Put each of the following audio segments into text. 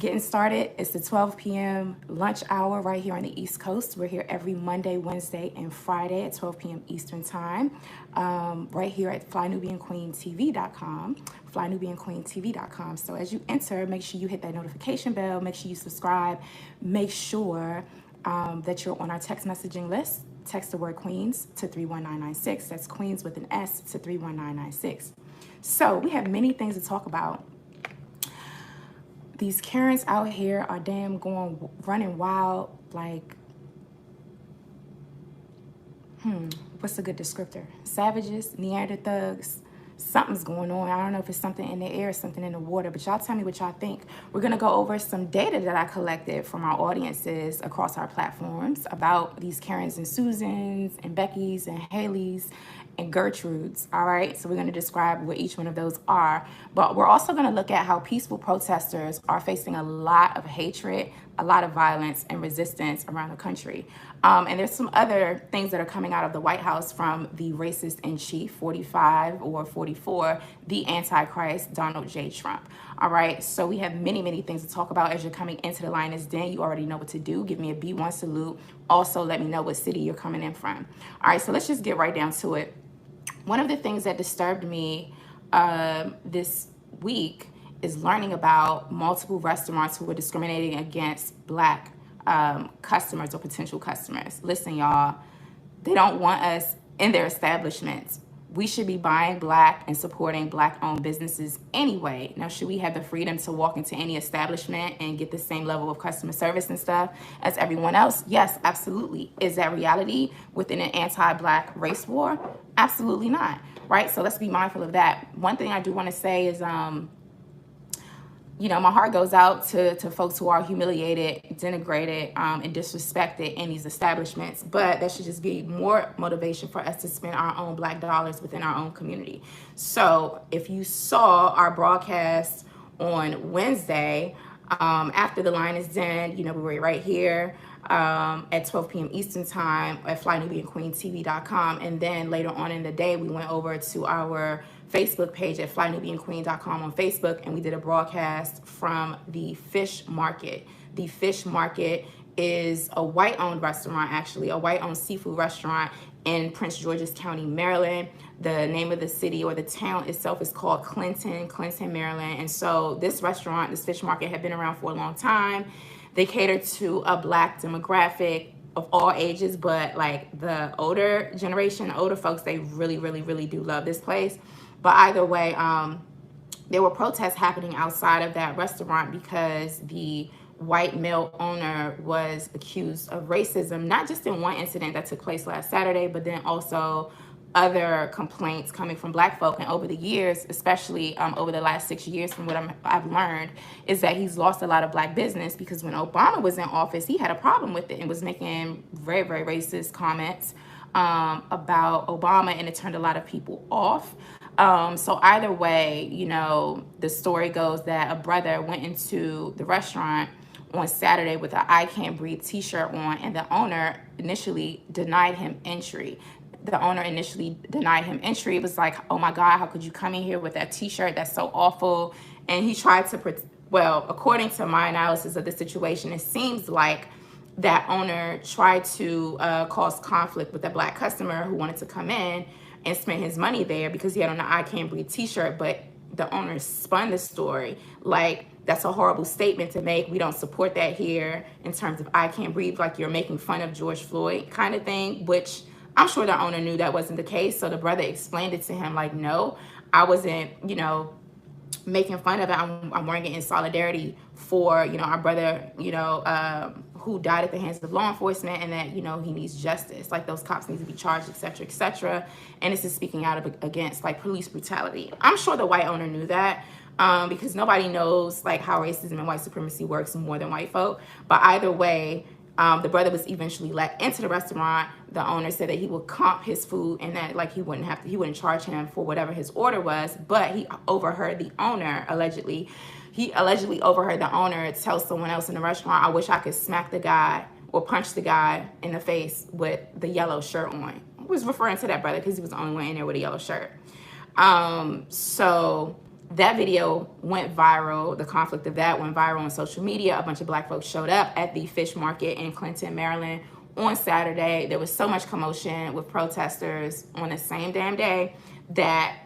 getting started. It's the 12 p.m. lunch hour right here on the East Coast. We're here every Monday, Wednesday, and Friday at 12 p.m. Eastern Time, right here at flynubianqueentv.com, flynubianqueentv.com. So as you enter, make sure you hit that notification bell, make sure you subscribe, make sure that you're on our text messaging list. Text the word Queens to 31996. That's Queens with an S to 31996. So we have many things to talk about. These Karens out here are running wild, like, what's a good descriptor? Savages, Neanderthugs, something's going on. I don't know if it's something in the air, something in the water, but y'all tell me what y'all think. We're gonna go over some data that I collected from our audiences across our platforms about these Karens and Susans and Beckys and Haleys and Gertrudes, all right? So we're gonna describe what each one of those are, but we're also gonna look at how peaceful protesters are facing a lot of hatred, a lot of violence and resistance around the country. And there's some other things that are coming out of the White House from the racist in chief, 45 or 44, the Antichrist, Donald J. Trump. All right, so we have many, many things to talk about as you're coming into the Lioness Den. You already know what to do. Give me a B1 salute. Also, let me know what city you're coming in from. All right, so let's just get right down to it. One of the things that disturbed me this week is learning about multiple restaurants who were discriminating against Black customers or potential customers. Listen, y'all, they don't want us in their establishments. We should be buying Black and supporting Black-owned businesses anyway. Now, should we have the freedom to walk into any establishment and get the same level of customer service and stuff as everyone else? Yes, absolutely. Is that reality within an anti-Black race war? Absolutely not, right? So let's be mindful of that. One thing I do want to say is, you know, my heart goes out to folks who are humiliated, denigrated, and disrespected in these establishments, but that should just be more motivation for us to spend our own Black dollars within our own community. So if you saw our broadcast on Wednesday, after the Lioness Den, you know, we were right here at 12 p.m. Eastern Time at flynubianqueentv.com, and then later on in the day, we went over to our Facebook page at flynubianqueen.com on Facebook, and we did a broadcast from the Fish Market. The Fish Market is a white-owned restaurant, actually, a white-owned seafood restaurant in Prince George's County, Maryland. The name of the city or the town itself is called Clinton, Maryland. And so this restaurant, this Fish Market, had been around for a long time. They cater to a Black demographic of all ages, but like the older generation, older folks, they really, really, really do love this place. But either way, there were protests happening outside of that restaurant because the white male owner was accused of racism, not just in one incident that took place last Saturday, but then also other complaints coming from Black folk. And over the years, especially over the last 6 years, from what I've learned, is that he's lost a lot of Black business because when Obama was in office, he had a problem with it and was making very, very racist comments about Obama, and it turned a lot of people off. So either way, you know, the story goes that a brother went into the restaurant on Saturday with an I Can't Breathe t-shirt on, and the owner initially denied him entry. It was like, oh my God, how could you come in here with that t-shirt? That's so awful. And he tried to, well, according to my analysis of the situation, it seems like that owner tried to cause conflict with a Black customer who wanted to come in and spend his money there because he had on an I Can't Breathe t-shirt, but the owner spun the story like that's a horrible statement to make. We don't support that here in terms of I Can't Breathe, like you're making fun of George Floyd kind of thing, which I'm sure the owner knew that wasn't the case. So the brother explained it to him like, no, I wasn't, you know, making fun of it. I'm wearing it in solidarity for, you know, our brother, you know, who died at the hands of law enforcement, and that, you know, he needs justice. Like those cops need to be charged, et cetera, et cetera. And this is speaking out against like police brutality. I'm sure the white owner knew that because nobody knows like how racism and white supremacy works more than white folk. But either way, the brother was eventually let into the restaurant. The owner said that he would comp his food and that like he wouldn't charge him for whatever his order was, but he overheard the owner He allegedly overheard the owner tell someone else in the restaurant, I wish I could smack the guy or punch the guy in the face with the yellow shirt on. I was referring to that brother because he was the only one in there with a yellow shirt. So That video went viral. The conflict of that went viral on social media. A bunch of black folks showed up at the fish market in Clinton, Maryland on Saturday. There was so much commotion with protesters on the same damn day that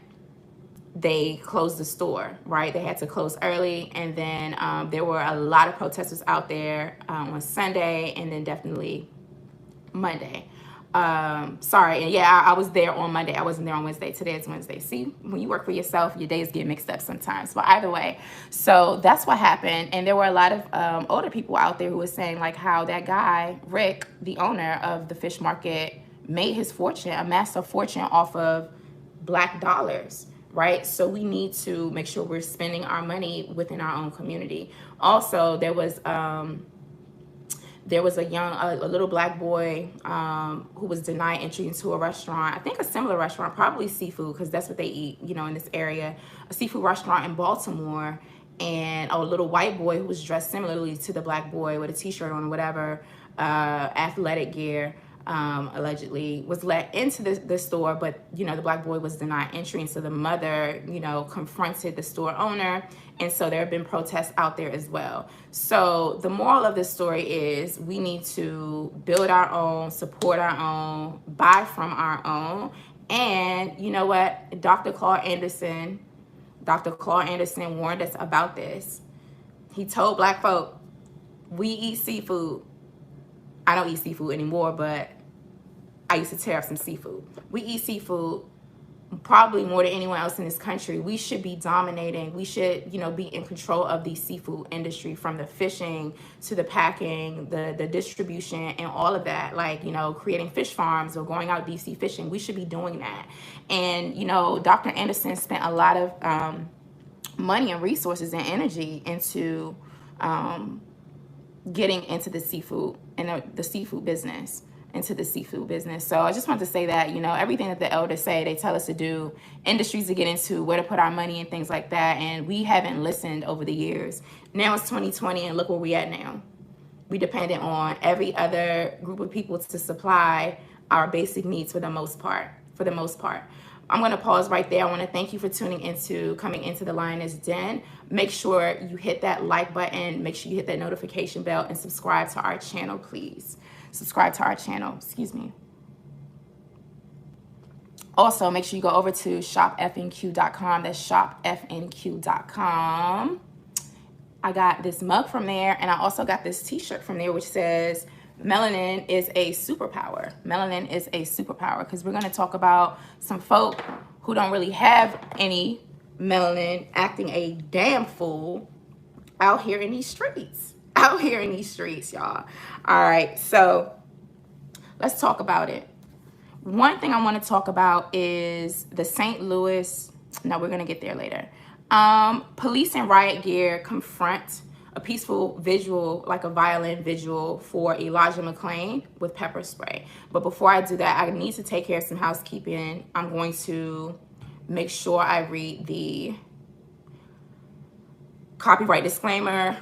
they closed the store, right? They had to close early. And then there were a lot of protesters out there on Sunday, and then definitely Monday. Sorry, and yeah, I was there on Monday. I wasn't there on Wednesday. Today is Wednesday. See, when you work for yourself, your days get mixed up sometimes. But either way, so that's what happened. And there were a lot of older people out there who were saying like how that guy, Rick, the owner of the fish market, made his fortune, amassed a fortune off of black dollars, right? So we need to make sure we're spending our money within our own community. Also, there was a little black boy who was denied entry into a restaurant. I think a similar restaurant, probably seafood, because that's what they eat, you know, in this area. A seafood restaurant in Baltimore, and a little white boy who was dressed similarly to the black boy with a t-shirt on or whatever, athletic gear, allegedly was let into the store, but, you know, the black boy was denied entry. And so the mother, you know, confronted the store owner. And so there have been protests out there as well. So the moral of this story is we need to build our own, support our own, buy from our own. And you know what? Dr. Claude Anderson warned us about this. He told black folk, we eat seafood. I don't eat seafood anymore, but I used to tear up some seafood. We eat seafood probably more than anyone else in this country. We should be dominating. We should, you know, be in control of the seafood industry, from the fishing to the packing, the distribution, and all of that. Like, you know, creating fish farms or going out deep sea fishing. We should be doing that. And, you know, Dr. Anderson spent a lot of money and resources and energy into getting into the seafood and the seafood business. So I just wanted to say that, you know, everything that the elders say, they tell us to do, industries to get into, where to put our money and things like that. And we haven't listened over the years. Now it's 2020 and look where we at now. We dependent on every other group of people to supply our basic needs for the most part. I'm going to pause right there. I want to thank you for coming into the Lioness Den. Make sure you hit that like button. Make sure you hit that notification bell and subscribe to our channel, please. Subscribe to our channel, excuse me. Also, make sure you go over to shopfnq.com. That's shopfnq.com. I got this mug from there, and I also got this t-shirt from there which says melanin is a superpower. Melanin is a superpower, because we're going to talk about some folk who don't really have any melanin acting a damn fool out here in these streets. Y'all. All right, so let's talk about it. One thing I want to talk about is the St. Louis. No, we're going to get there later. Police in riot gear confront a peaceful vigil, like a violent vigil, for Elijah McClain with pepper spray. But before I do that, I need to take care of some housekeeping. I'm going to make sure I read the copyright disclaimer.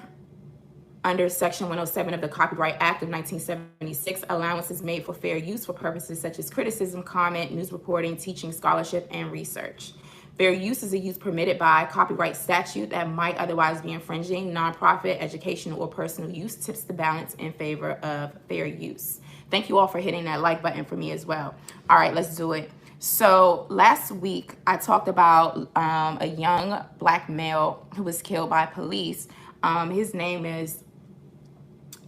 Under Section 107 of the Copyright Act of 1976, allowance is made for fair use for purposes such as criticism, comment, news reporting, teaching, scholarship, and research. Fair use is a use permitted by copyright statute that might otherwise be infringing. Nonprofit, educational, or personal use tips the balance in favor of fair use. Thank you all for hitting that like button for me as well. All right, let's do it. So last week, I talked about a young black male who was killed by police. His name is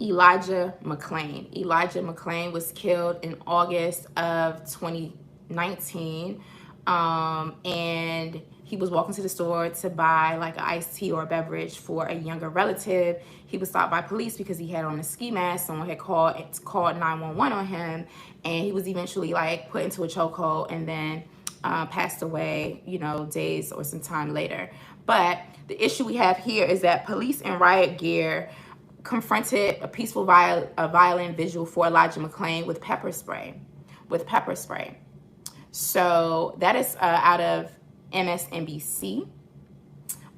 Elijah McClain. Elijah McClain was killed in August of 2019. And he was walking to the store to buy like an iced tea or a beverage for a younger relative. He was stopped by police because he had on a ski mask. Someone had called 911 on him, and he was eventually like put into a chokehold and then passed away, you know, days or some time later. But the issue we have here is that police in riot gear confronted a peaceful violent vigil for Elijah McClain with pepper spray. So that is out of MSNBC.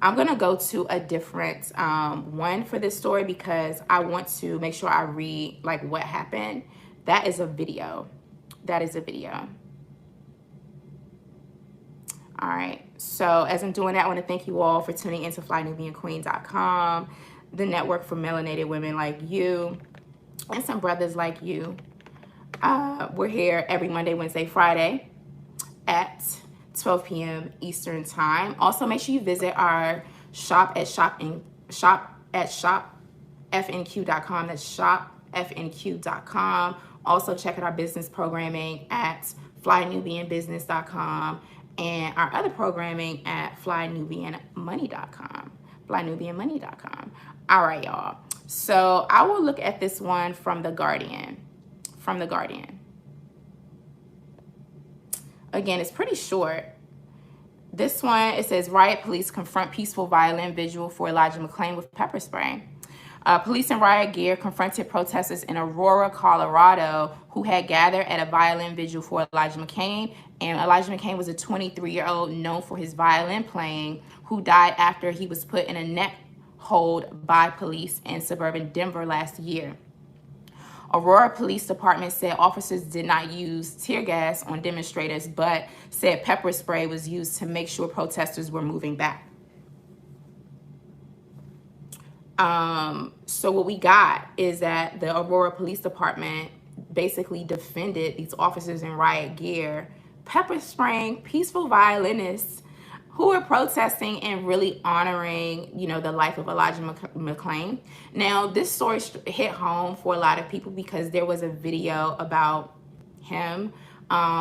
I'm going to go to a different one for this story because I want to make sure I read like what happened. That is a video. All right. So as I'm doing that, I want to thank you all for tuning into flynubianqueen.com, the network for melanated women like you and some brothers like you. We're here every Monday, Wednesday, Friday at 12 p.m. Eastern time. Also, make sure you visit our shop at shopfnq.com. That's shopfnq.com. Also, check out our business programming at flynubianbusiness.com and our other programming at flynubianmoney.com. Flynubianmoney.com. All right, y'all. So I will look at this one from The Guardian. From The Guardian. Again, it's pretty short. This one, it says, riot police confront peaceful violent vigil for Elijah McClain with pepper spray. Police in riot gear confronted protesters in Aurora, Colorado, who had gathered at a violent vigil for Elijah McClain. And Elijah McClain was a 23-year-old known for his violin playing, who died after he was put in a neck hold by police in suburban Denver last year. Aurora Police Department said officers did not use tear gas on demonstrators, but said pepper spray was used to make sure protesters were moving back. So what we got is that the Aurora Police Department basically defended these officers in riot gear, pepper spraying peaceful violinists who are protesting and really honoring, you know, the life of Elijah McClain. Now, this story hit home for a lot of people because there was a video about him,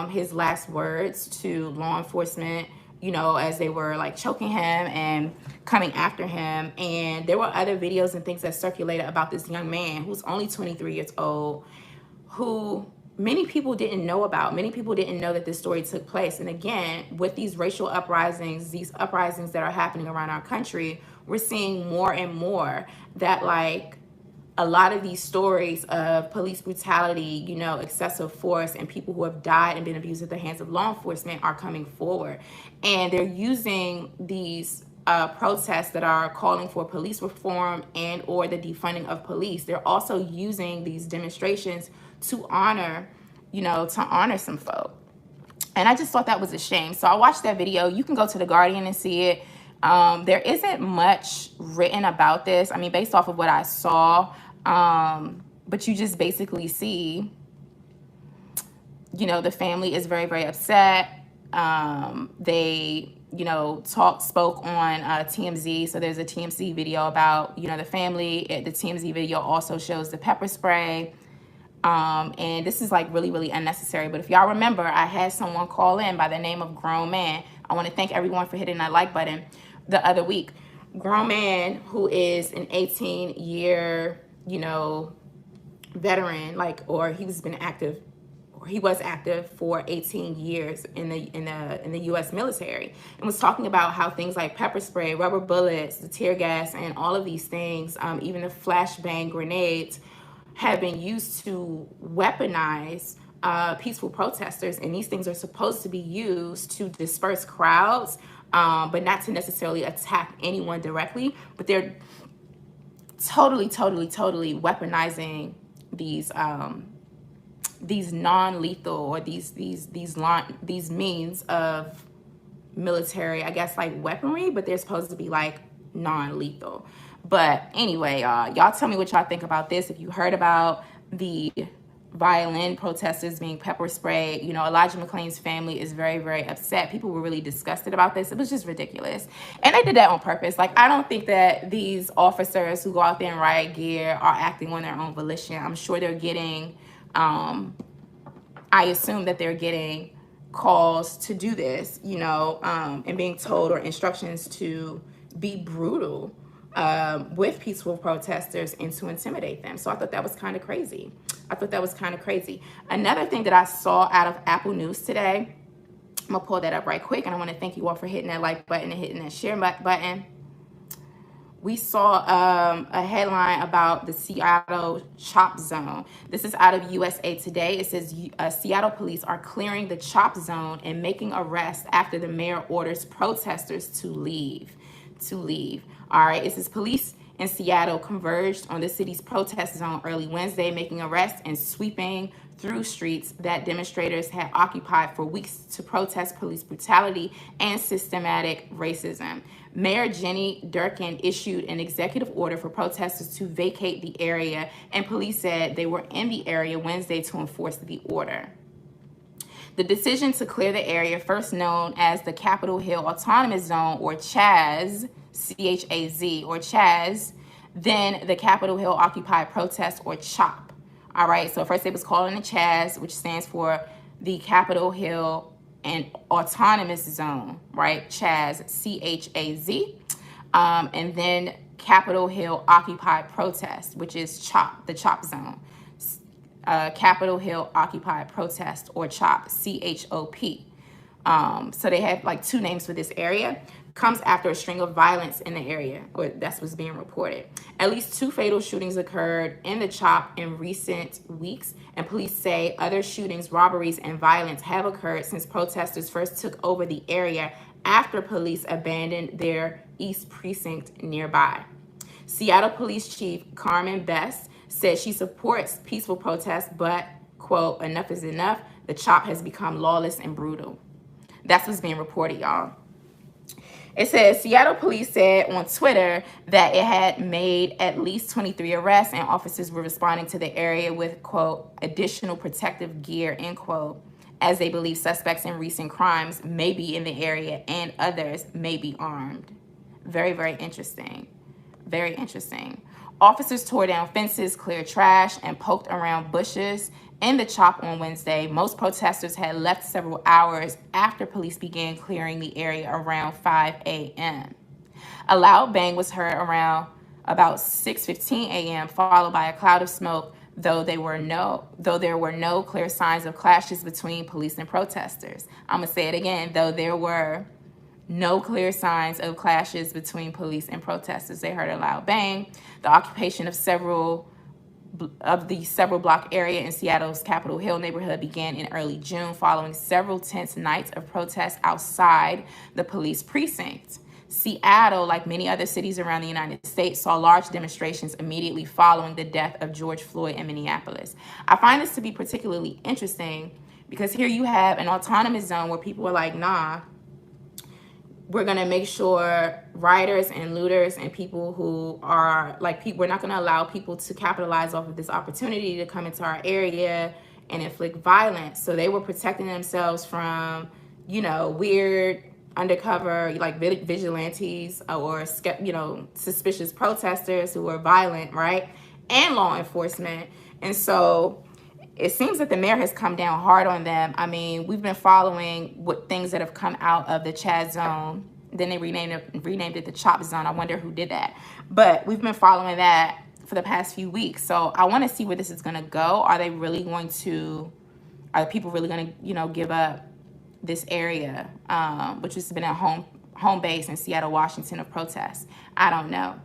his last words to law enforcement, you know, as they were like choking him and coming after him. And there were other videos and things that circulated about this young man who's only 23 years old, who many people didn't know about. Many people didn't know that this story took place. And again, with these racial uprisings, these uprisings that are happening around our country, we're seeing more and more that like a lot of these stories of police brutality, you know, excessive force, and people who have died and been abused at the hands of law enforcement are coming forward. And they're using these protests that are calling for police reform and or the defunding of police. They're also using these demonstrations to honor, you know, to honor some folk. And I just thought that was a shame. So I watched that video. You can go to The Guardian and see it. There isn't much written about this. I mean, based off of what I saw, but you just basically see, you know, the family is very, very upset. They, you know, spoke on TMZ. So there's a TMZ video about, you know, the family. The TMZ video also shows the pepper spray. And this is like really, really unnecessary. But if y'all remember, I had someone call in by the name of Grown Man. I want to thank everyone for hitting that like button the other week. Grown Man, who is an 18-year, you know, veteran, like, or he was active for 18 years in the U.S. military, and was talking about how things like pepper spray, rubber bullets, the tear gas, and all of these things, even the flashbang grenades, have been used to weaponize peaceful protesters. And these things are supposed to be used to disperse crowds, but not to necessarily attack anyone directly. But they're totally weaponizing these non-lethal, or these means of military, I guess, like weaponry, but they're supposed to be like non-lethal. But anyway, y'all tell me what y'all think about this. If you heard about the violin protesters being pepper sprayed, you know, Elijah McClain's family is very, very upset. People were really disgusted about this. It was just ridiculous. And they did that on purpose. Like, I don't think that these officers who go out there in riot gear are acting on their own volition. I'm sure they're getting, I assume that they're getting calls to do this, you know, and being told, or instructions to be brutal with peaceful protesters and to intimidate them. So I thought that was kind of crazy. Another thing that I saw out of Apple News today, I'm gonna pull that up right quick, and I want to thank you all for hitting that like button and hitting that share button. We saw a headline about the Seattle chop zone. This is out of USA Today. It says Seattle police are clearing the chop zone and making arrests after the mayor orders protesters to leave. All right, it says police in Seattle converged on the city's protest zone early Wednesday, making arrests and sweeping through streets that demonstrators had occupied for weeks to protest police brutality and systematic racism. Mayor Jenny Durkin issued an executive order for protesters to vacate the area, and police said they were in the area Wednesday to enforce the order. The decision to clear the area, first known as the Capitol Hill Autonomous Zone, or CHAZ, C-H-A-Z, or CHAZ, then the Capitol Hill Occupied Protest, or CHOP. All right, so first it was called the CHAZ, which stands for the Capitol Hill and Autonomous Zone, right? CHAZ, C-H-A-Z. And then Capitol Hill Occupied Protest, which is CHOP, the CHOP zone. Capitol Hill Occupied Protest, or CHOP, C-H-O-P. So they have like two names for this area. Comes after a string of violence in the area, or that's what's being reported. At least 2 fatal shootings occurred in the CHOP in recent weeks, and police say other shootings, robberies, and violence have occurred since protesters first took over the area after police abandoned their East Precinct nearby. Seattle Police Chief Carmen Best said she supports peaceful protests, but, quote, enough is enough. The CHOP has become lawless and brutal. That's what's being reported, y'all. It says Seattle police said on Twitter that it had made at least 23 arrests, and officers were responding to the area with, quote, additional protective gear, end quote, as they believe suspects in recent crimes may be in the area and others may be armed. Very, very interesting. Very interesting. Officers tore down fences, cleared trash, and poked around bushes in the CHOP on Wednesday. Most protesters had left several hours after police began clearing the area around 5 a.m. A loud bang was heard around about 6:15 a.m., followed by a cloud of smoke, though there were no clear signs of clashes between police and protesters. I'm going to say it again, though there were no clear signs of clashes between police and protesters. They heard a loud bang. The occupation of several block area in Seattle's Capitol Hill neighborhood began in early June, following several tense nights of protests outside the police precinct. Seattle, like many other cities around the United States, saw large demonstrations immediately following the death of George Floyd in Minneapolis. I find this to be particularly interesting because here you have an autonomous zone where people are like, nah, we're going to make sure rioters and looters and people who are like, we're not going to allow people to capitalize off of this opportunity to come into our area and inflict violence. So they were protecting themselves from, you know, weird undercover, like vigilantes or, you know, suspicious protesters who were violent, right? And law enforcement. And so it seems that the mayor has come down hard on them. I mean, we've been following what things that have come out of the CHAZ zone. Then they renamed it the CHOP zone. I wonder who did that. But we've been following that for the past few weeks. So I want to see where this is going to go. Are the people really going to, you know, give up this area, which has been a home base in Seattle, Washington of protests? I don't know.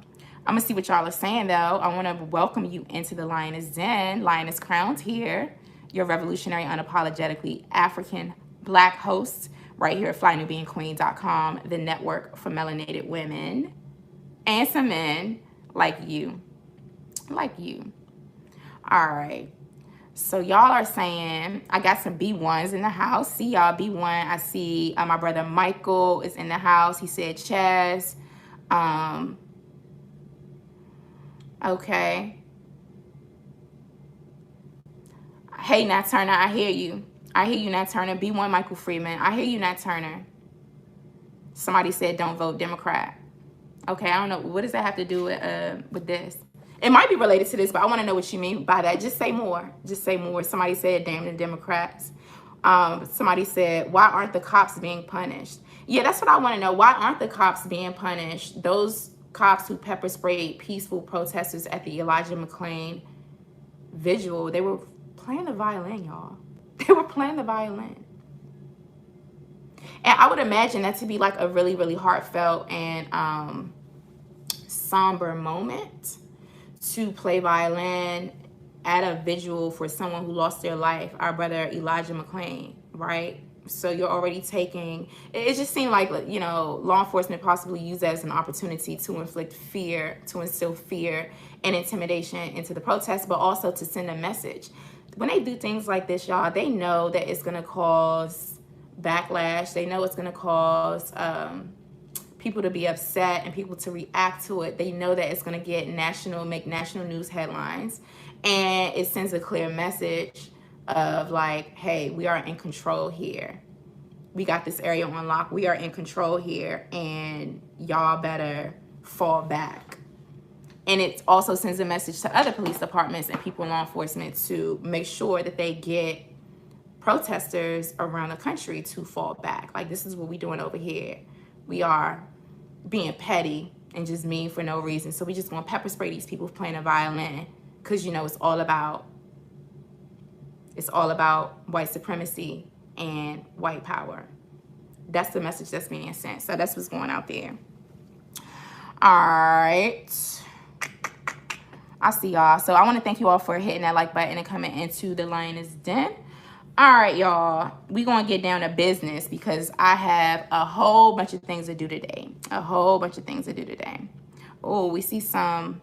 I'm going to see what y'all are saying, though. I want to welcome you into the Lioness Den. Lioness Crowned here, your revolutionary, unapologetically African Black host, right here at FlyNubianQueen.com, the network for melanated women and some men like you. Like you. All right. So y'all are saying, I got some B1s in the house. See y'all, B1. I see my brother Michael is in the house. He said Chaz. Okay. Hey, Nat Turner, I hear you. I hear you, Nat Turner. B1 Michael Freeman. I hear you, Nat Turner. Somebody said don't vote Democrat. Okay, I don't know. What does that have to do with this? It might be related to this, but I want to know what you mean by that. Just say more. Just say more. Somebody said damn the Democrats. Somebody said, why aren't the cops being punished? Yeah, that's what I want to know. Why aren't the cops being punished? Those cops who pepper sprayed peaceful protesters at the Elijah McClain vigil, they were playing the violin, y'all. They were playing the violin. And I would imagine that to be like a really, really heartfelt and somber moment to play violin at a vigil for someone who lost their life, our brother Elijah McClain, right? So you're already taking, it just seemed like, you know, law enforcement possibly used that as an opportunity to inflict fear, to instill fear and intimidation into the protest, but also to send a message. When they do things like this, y'all, they know that it's going to cause backlash. They know it's going to cause people to be upset and people to react to it. They know that it's going to make national news headlines, and it sends a clear message of like, hey, we are in control here. We got this area on lock. We are in control here, and y'all better fall back. And it also sends a message to other police departments and people in law enforcement to make sure that they get protesters around the country to fall back. Like, this is what we're doing over here. We are being petty and just mean for no reason. So we just gonna pepper spray these people playing a violin, because, you know, it's all about white supremacy and white power. That's the message that's being sent. So that's what's going out there. All right. I see y'all. So I want to thank you all for hitting that like button and coming into the Lioness Den. All right, y'all. We're going to get down to business because I have a whole bunch of things to do today. Oh, we see some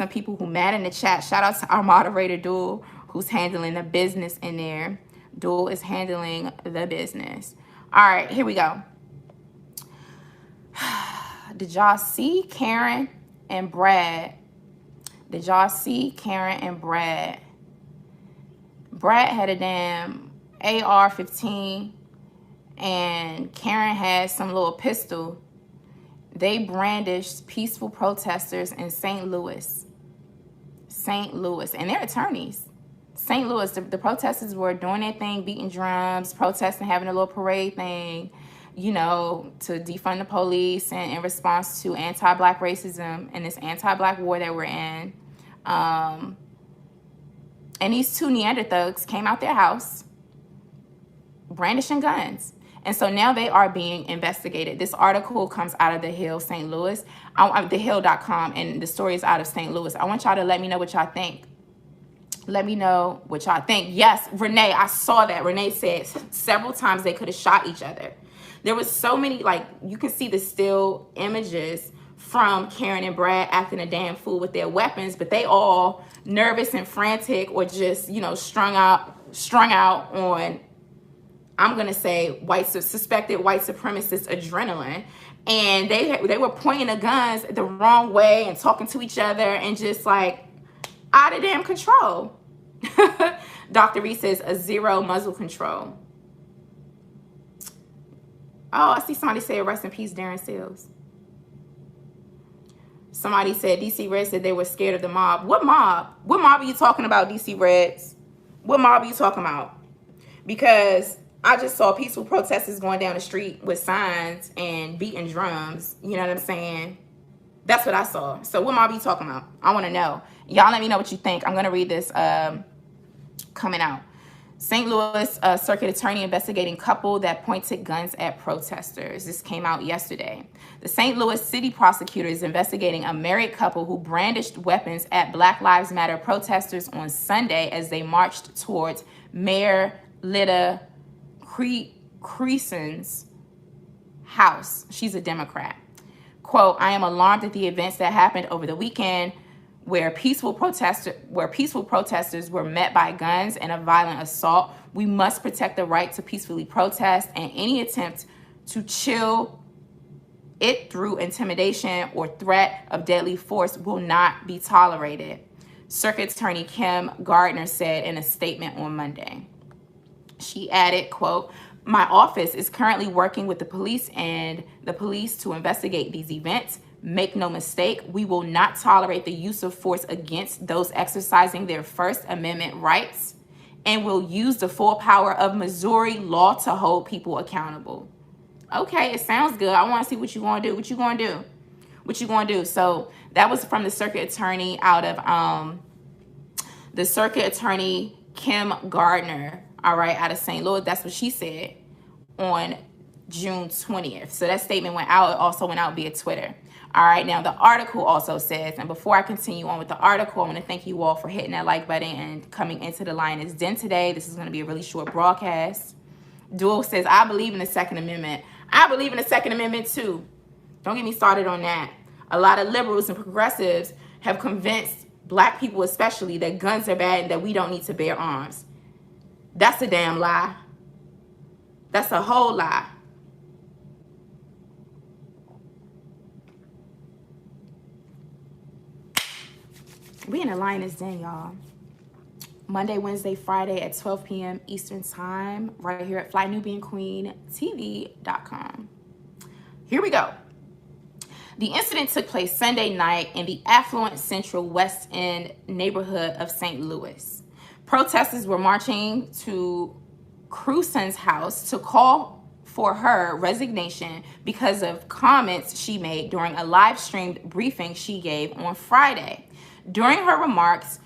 people who mad in the chat. Shout out to our moderator, Duel, who's handling the business in there. Duel is handling the business. All right, here we go. Did y'all see Karen and Brad? Did y'all see Karen and Brad? Brad had a damn AR-15 and Karen had some little pistol. They brandished peaceful protesters in St. Louis. And they're attorneys. St. Louis, the protesters were doing their thing, beating drums, protesting, having a little parade thing, you know, to defund the police and in response to anti-Black racism and this anti-Black war that we're in. And these two Neanderthugs came out their house brandishing guns. And so now they are being investigated. This article comes out of The Hill, St. Louis, thehill.com, and the story is out of St. Louis. I want y'all to let me know what y'all think. Let me know what y'all think. Yes, Renee, I saw that. Renee said several times they could have shot each other. There was so many, like, you can see the still images from Karen and Brad acting a damn fool with their weapons, but they all nervous and frantic or just, you know, strung out on, I'm going to say, suspected white supremacist adrenaline. And they were pointing the guns the wrong way and talking to each other and just like out of damn control. Dr. Reese says a zero muzzle control. Oh, I see somebody say rest in peace, Darren Seals. Somebody said DC Red said they were scared of the mob. What mob? What mob are you talking about, DC Reds? What mob are you talking about? Because I just saw peaceful protesters going down the street with signs and beating drums. You know what I'm saying? That's what I saw. So what mob are you talking about? I want to know. Y'all let me know what you think. I'm going to read this coming out. St. Louis circuit attorney investigating couple that pointed guns at protesters. This came out yesterday. The St. Louis city prosecutor is investigating a married couple who brandished weapons at Black Lives Matter protesters on Sunday as they marched towards Mayor Lyda Creason's house. She's a Democrat. Quote, I am alarmed at the events that happened over the weekend where peaceful protesters were met by guns and a violent assault. We must protect the right to peacefully protest, and any attempt to chill it through intimidation or threat of deadly force will not be tolerated, Circuit Attorney Kim Gardner said in a statement on Monday. She added, quote, my office is currently working with the police to investigate these events. Make no mistake, we will not tolerate the use of force against those exercising their First Amendment rights and will use the full power of Missouri law to hold people accountable. Okay, it sounds good. I want to see what you're going to do. What you going to do? So that was from the circuit attorney out of the circuit attorney Kim Gardner, all right, out of St. Louis. That's what she said on June 20th. So that statement went out. It also went out via Twitter. All right, now the article also says, and before I continue on with the article, I want to thank you all for hitting that like button and coming into the Lioness Den today. This is going to be a really short broadcast. Duel says, I believe in the Second Amendment. I believe in the Second Amendment too. Don't get me started on that. A lot of liberals and progressives have convinced black people especially that guns are bad and that we don't need to bear arms. That's a damn lie. That's a whole lie. We in the lioness den, y'all. Monday, Wednesday, Friday at 12 p.m. Eastern Time, right here at FlyNubianQueenTV.com. Here we go. The incident took place Sunday night in the affluent Central West End neighborhood of St. Louis. Protesters were marching to Crewson's house to call for her resignation because of comments she made during a live-streamed briefing she gave on Friday. During her remarks,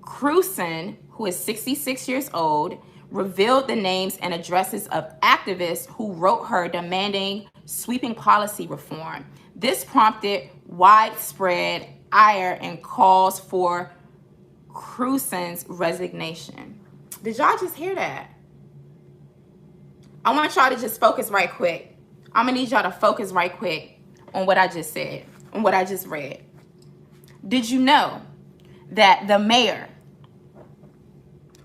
Crewson, who is 66 years old, revealed the names and addresses of activists who wrote her demanding sweeping policy reform. This prompted widespread ire and calls for Crewson's resignation. Did y'all just hear that? I want y'all to just focus right quick. I'm gonna need y'all to focus right quick on what I just said, on what I just read. Did you know that the mayor,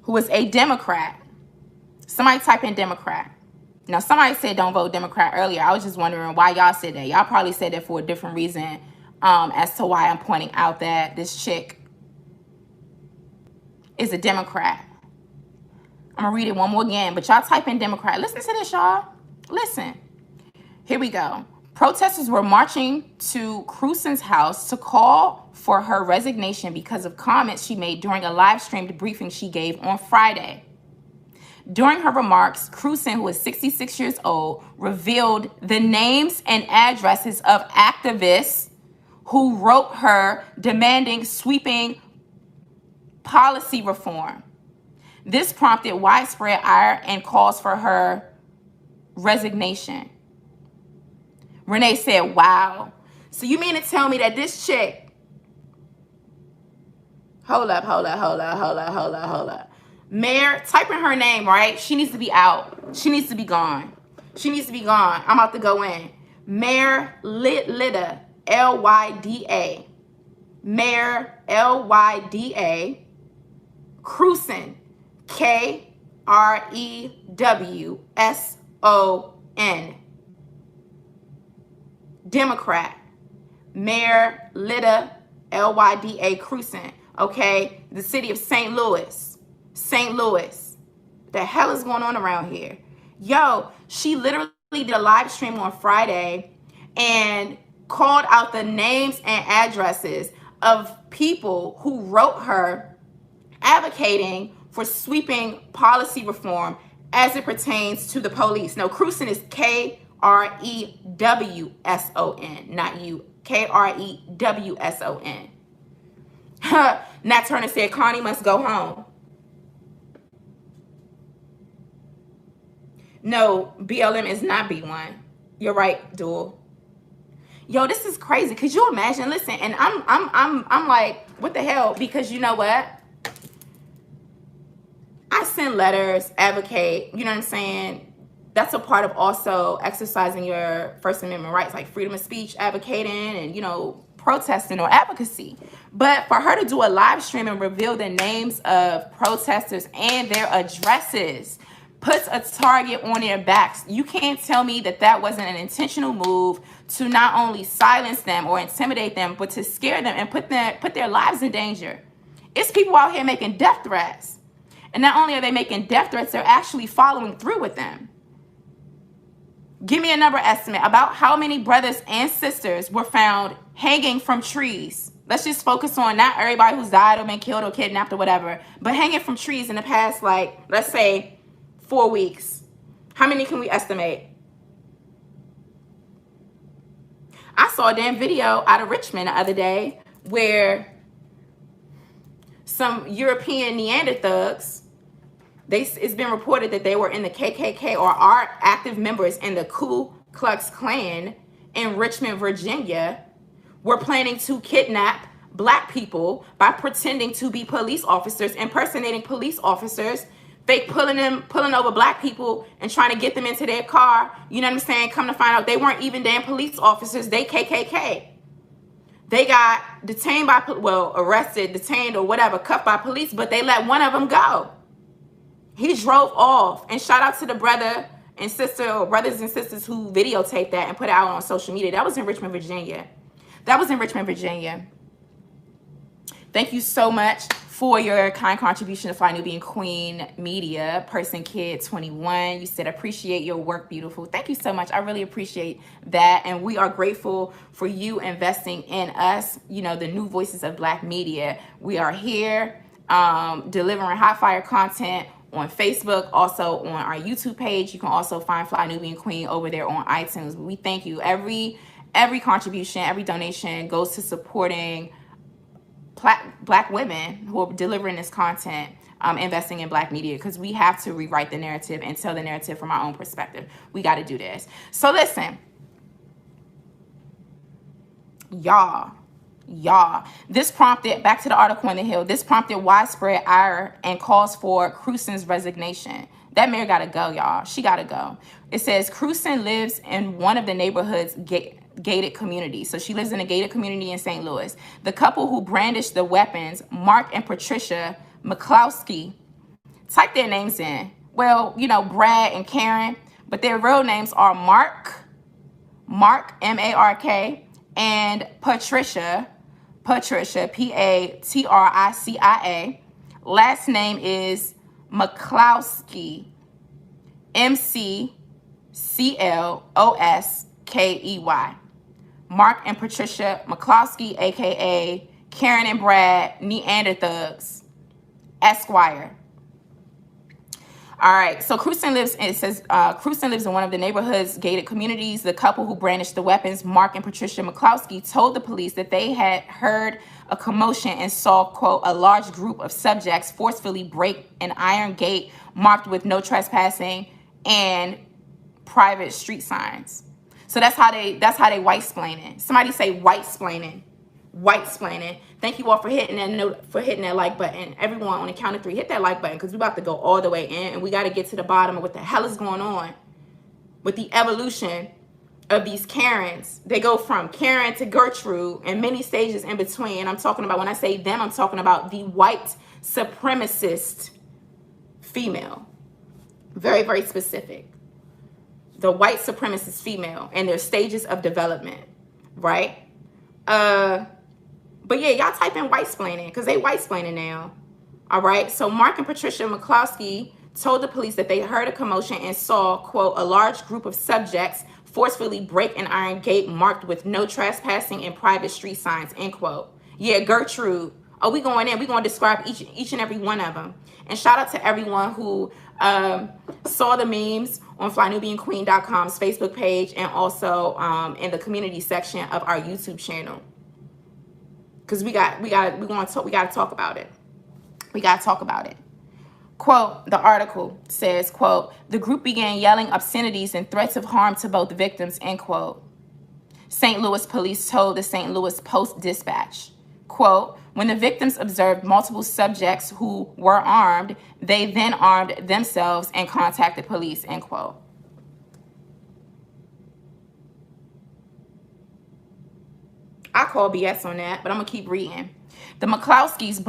who is a Democrat, somebody type in Democrat. Now, somebody said don't vote Democrat earlier. I was just wondering why y'all said that. Y'all probably said that for a different reason as to why I'm pointing out that this chick is a Democrat. I'm going to read it one more again, but y'all type in Democrat. Listen to this, y'all. Listen. Here we go. Protesters were marching to Crewson's house to call for her resignation because of comments she made during a live-streamed briefing she gave on Friday. During her remarks, Crewson, who is 66 years old, revealed the names and addresses of activists who wrote her demanding sweeping policy reform. This prompted widespread ire and calls for her resignation. Renee said, wow. So you mean to tell me that this chick, hold up. Mayor, type in her name, right? She needs to be out. She needs to be gone. She needs to be gone. I'm about to go in. Mayor Lyda, L-Y-D-A. Mayor, L-Y-D-A. Crewson, K-R-E-W-S-O-N. Democrat. Mayor Lyda, L-Y-D-A. Crewson. Okay? The city of St. Louis. St. Louis. The hell is going on around here? Yo, she literally did a live stream on Friday and called out the names and addresses of people who wrote her advocating for sweeping policy reform as it pertains to the police. No, Crewson is K-R-E-W-S-O-N, not you. K-R-E-W-S-O-N. Nat Turner said, Connie must go home. No, BLM is not B1. You're right, Duel. Yo, this is crazy. Could you imagine? Listen, and I'm like, what the hell? Because you know what? I send letters, advocate, you know what I'm saying? That's a part of also exercising your First Amendment rights, like freedom of speech, advocating, and, you know, protesting or advocacy. But for her to do a live stream and reveal the names of protesters and their addresses puts a target on their backs. You can't tell me that that wasn't an intentional move to not only silence them or intimidate them, but to scare them and put their lives in danger. It's people out here making death threats. And not only are they making death threats, they're actually following through with them. Give me a number estimate about how many brothers and sisters were found hanging from trees. Let's just focus on not everybody who's died or been killed or kidnapped or whatever, but hanging from trees in the past, like, let's say, 4 weeks. How many can we estimate? I saw a damn video out of Richmond the other day where some European Neanderthugs, it's been reported that they were in the KKK or are active members in the Ku Klux Klan in Richmond, Virginia, were planning to kidnap black people by pretending to be police officers, impersonating police officers, Fake pulling over black people and trying to get them into their car. You know what I'm saying? Come to find out they weren't even damn police officers. They KKK. They got detained by, well, arrested, detained, or whatever, cuffed by police, but they let one of them go. He drove off. And shout out to the brother and sister, or brothers and sisters who videotaped that and put it out on social media. That was in Richmond, Virginia. That was in Richmond, Virginia. Thank you so much for your kind contribution to Fly Nubian Queen Media. Person Kid 21, you said appreciate your work, beautiful. Thank you so much. I really appreciate that. And we are grateful for you investing in us, you know, the new voices of Black media. We are here delivering hot fire content on Facebook, also on our YouTube page. You can also find Fly Nubian Queen over there on iTunes. We thank you. Every contribution, every donation goes to supporting Black women who are delivering this content, investing in Black media, because we have to rewrite the narrative and tell the narrative from our own perspective. We got to do this. So listen, y'all, this prompted, back to the article in the Hill, this prompted widespread ire and calls for Crusen's resignation. That mayor got to go, y'all. She got to go. It says Crusen lives in one of the neighborhood's gated community. So she lives in a gated community in St. Louis. The couple who brandished the weapons, Mark and Patricia McClain, type their names in. Well, you know, Brad and Karen, but their real names are Mark, M-A-R-K, and Patricia, P-A-T-R-I-C-I-A. Last name is McClain, M-C-C-L-O-S-K-E-Y. Mark and Patricia McClain, a.k.a. Karen and Brad Neanderthugs, Esquire. All right, so Crusen lives, it says, Crusen lives in one of the neighborhood's gated communities. The couple who brandished the weapons, Mark and Patricia McClain, told the police that they had heard a commotion and saw, quote, a large group of subjects forcefully break an iron gate marked with no trespassing and private street signs. So that's how they white-splaining. Somebody say white-splaining. White-splaining. Thank you all for hitting that like button. Everyone, on the count of 3, hit that like button, because we're about to go all the way in, and we got to get to the bottom of what the hell is going on with the evolution of these Karens. They go from Karen to Gertrude and many stages in between. I'm talking about, when I say them, I'm talking about the white supremacist female. Very, very specific. The white supremacist female and their stages of development, right? But yeah, y'all type in white-splaining, because they white-splaining now. All right, so Mark and Patricia McClain told the police that they heard a commotion and saw, quote, a large group of subjects forcefully break an iron gate marked with no trespassing and private street signs, end quote. Yeah, Gertrude. Oh, we going in. We going to describe each and every one of them. And shout out to everyone who saw the memes on FlyNubianQueen.com's Facebook page, and also in the community section of our YouTube channel. Because we got to talk about it. We got to talk about it. Quote, the article says, quote, the group began yelling obscenities and threats of harm to both victims, end quote. St. Louis police told the St. Louis Post-Dispatch, quote, when the victims observed multiple subjects who were armed, they then armed themselves and contacted police, end quote. I call BS on that, but I'm going to keep reading. The McClain,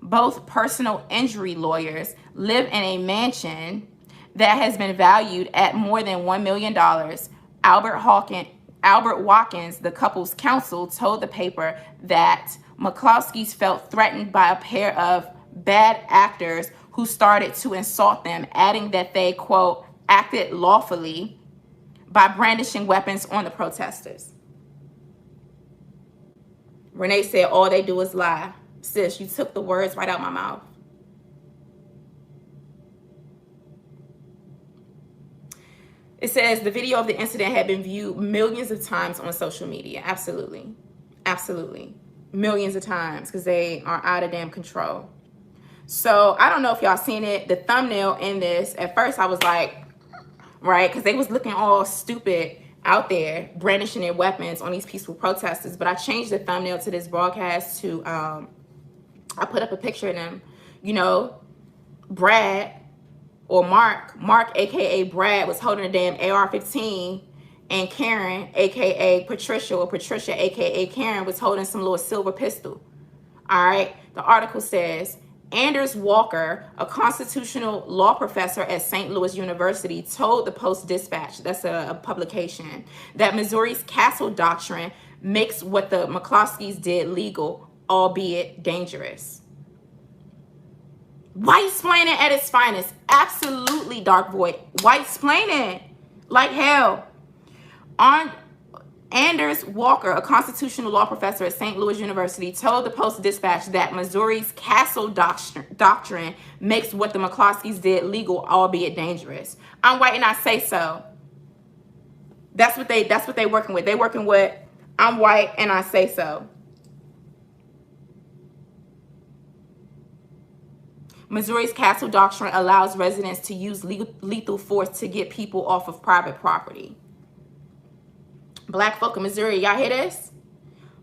both personal injury lawyers, live in a mansion that has been valued at more than $1 million. Albert Watkins, the couple's counsel, told the paper that McClain felt threatened by a pair of bad actors who started to insult them, adding that they, quote, acted lawfully by brandishing weapons on the protesters. Renee said, all they do is lie. Sis, you took the words right out my mouth. It says the video of the incident had been viewed millions of times on social media. Absolutely. Absolutely. Millions of times, because they are out of damn control. So I don't know if y'all seen it. The thumbnail in this, at first I was like, right, because they was looking all stupid out there brandishing their weapons on these peaceful protesters. But I changed the thumbnail to this broadcast to, I put up a picture of them you know, Brad or Mark, aka Brad, was holding a damn AR-15, and Karen, aka Patricia, or Patricia, aka Karen, was holding some little silver pistol. All right. The article says, Anders Walker, a constitutional law professor at St. Louis University, told the Post-Dispatch, that's a publication, that Missouri's Castle Doctrine makes what the McCloskeys did legal, albeit dangerous. White-splaining at its finest. Absolutely, Dark Void. White-splaining like hell. Anders Walker, a constitutional law professor at St. Louis University, told the Post-Dispatch that Missouri's Castle Doctrine makes what the McCloskeys did legal, albeit dangerous. I'm white and I say so. That's what they working with. They working with I'm white and I say so. Missouri's Castle Doctrine allows residents to use lethal force to get people off of private property. Black folk in Missouri, y'all hear this?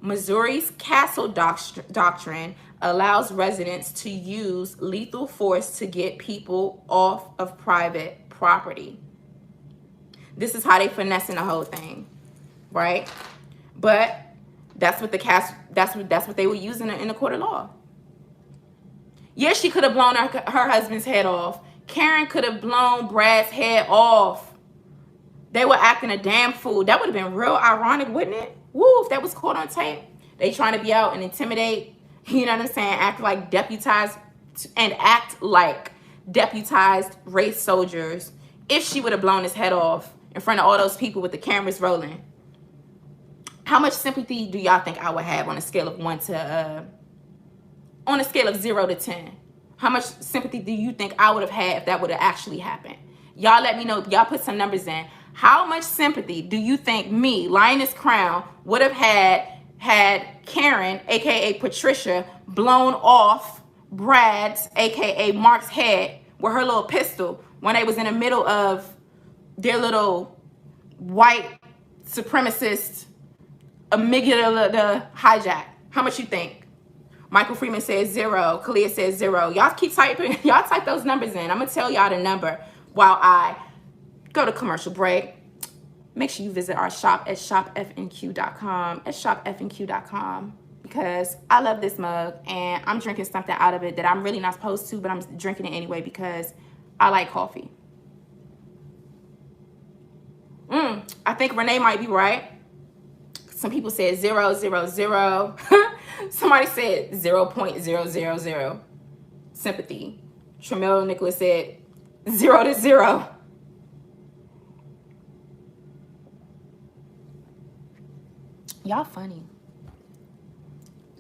Missouri's Castle Doctrine allows residents to use lethal force to get people off of private property. This is how they finessing the whole thing, right? But that's what that's what they were using in the court of law. Yes, she could have blown her husband's head off. Karen could have blown Brad's head off. They were acting a damn fool. That would have been real ironic, wouldn't it? Woo, if that was caught on tape. They trying to be out and intimidate, you know what I'm saying? Act like deputized race soldiers. If she would have blown his head off in front of all those people with the cameras rolling. How much sympathy do y'all think I would have on a scale of 0 to 10? How much sympathy do you think I would have had if that would have actually happened? Y'all let me know. Y'all put some numbers in. How much sympathy do you think me, Lioness Crown, would have had Karen, aka Patricia, blown off Brad's, aka Mark's head with her little pistol when they was in the middle of their little white supremacist amygdala hijack? How much you think? Michael Freeman says 0. Kalia says 0. Y'all keep typing. Y'all type those numbers in. I'm going to tell y'all the number while I go to commercial break. Make sure you visit our shop at shopfnq.com. At shopfnq.com. Because I love this mug. And I'm drinking something out of it that I'm really not supposed to. But I'm drinking it anyway because I like coffee. I think Renee might be right. Some people said 0, 0, 0. Somebody said 0.000. Sympathy. Tremel Nicholas said 0 to 0. Y'all funny.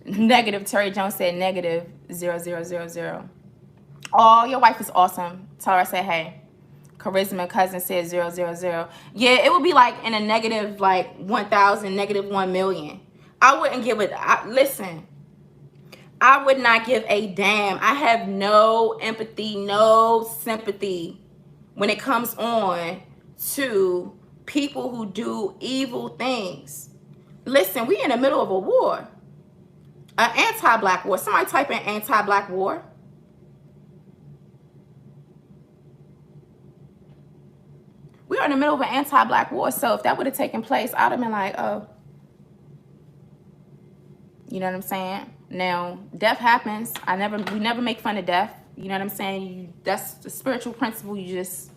Negative. Terry Jones said negative 0.000. Oh, your wife is awesome. Tell her I say hey. Charisma Cousin said 0.000. Yeah, it would be like in a negative like 1,000, negative 1 million. I wouldn't give it. Listen, I would not give a damn. I have no empathy, no sympathy when it comes on to people who do evil things. Listen, we in the middle of a war, an anti-black war. Somebody type in anti-black war. We are in the middle of an anti-black war. So if that would have taken place, I'd have been like, oh. You know what I'm saying? Now, death happens. We never make fun of death. You know what I'm saying? That's the spiritual principle. You just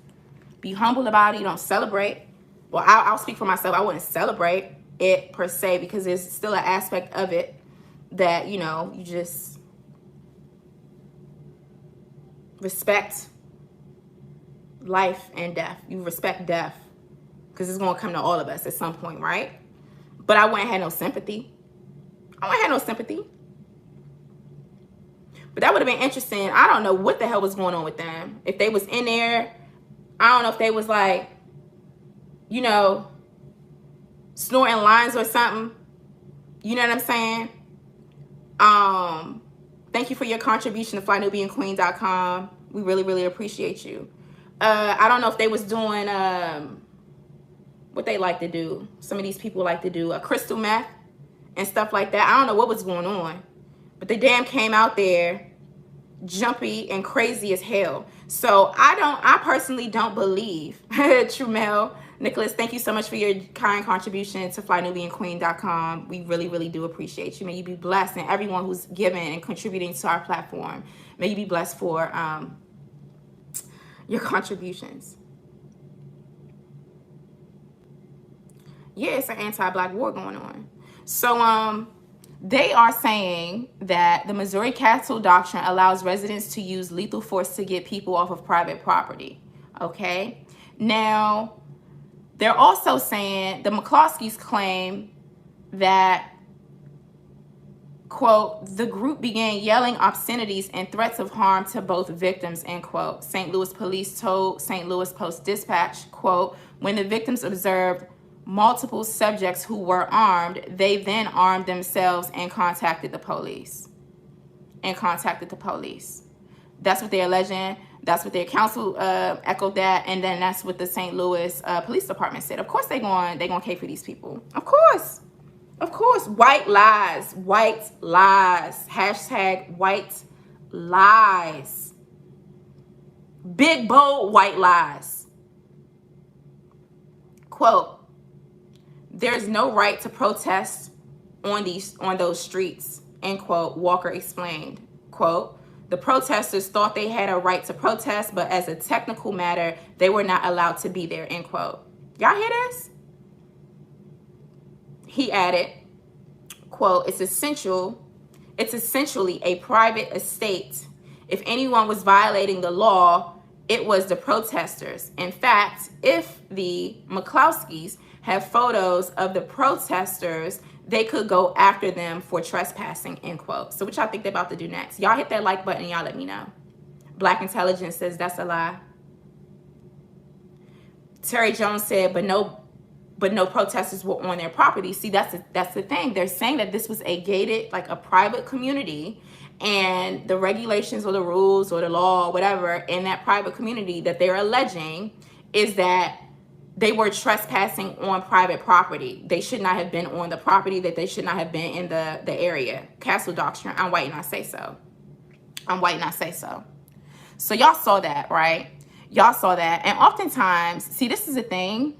be humble about it. You don't celebrate. Well, I'll speak for myself. I wouldn't celebrate it per se because there's still an aspect of it that, you know, you just respect life and death. You respect death because it's going to come to all of us at some point, right? But I wouldn't have no sympathy. I wouldn't have no sympathy. But that would have been interesting. I don't know what the hell was going on with them. If they was in there, I don't know if they was like, you know, snorting lines or something. You know what I'm saying? Thank you for your contribution to flynubianqueen.com. We really, really appreciate you. I don't know if they was doing what they like to do. Some of these people like to do a crystal meth and stuff like that. I don't know what was going on. But they damn came out there jumpy and crazy as hell. So I personally don't believe Trumel. Nicholas, thank you so much for your kind contribution to flynubianqueen.com. We really, really do appreciate you. May you be blessed, and everyone who's given and contributing to our platform, may you be blessed for your contributions. Yeah, it's an anti-black war going on. So they are saying that the Missouri Castle Doctrine allows residents to use lethal force to get people off of private property. Okay, now they're also saying the McCloskeys claim that, quote, the group began yelling obscenities and threats of harm to both victims, end quote. St. Louis police told St. Louis Post-Dispatch, quote, when the victims observed multiple subjects who were armed, they then armed themselves and contacted the police. That's what they're alleging. That's what their counsel echoed that, and then that's what the St. Louis Police Department said. Of course they gonna pay for these people. Of course. White lies. Hashtag white lies. Big, bold white lies. Quote, there's no right to protest on those streets, end quote, Walker explained. Quote, the protesters thought they had a right to protest, but as a technical matter, they were not allowed to be there, end quote. Y'all hear this? He added, quote, it's essentially a private estate. If anyone was violating the law, it was the protesters. In fact, if the McCloskeys have photos of the protesters, they could go after them for trespassing, end quote. So what y'all think they're about to do next? Y'all hit that like button and y'all let me know. Black Intelligence says that's a lie. Terry Jones said, but no protesters were on their property. See, that's the thing. They're saying that this was a gated, like a private community, and the regulations or the rules or the law or whatever in that private community that they're alleging is that they were trespassing on private property. They should not have been on the property, that they should not have been in the area. Castle Doctrine, I'm white and I say so. So y'all saw that, right? Y'all saw that. And oftentimes, see, this is a thing.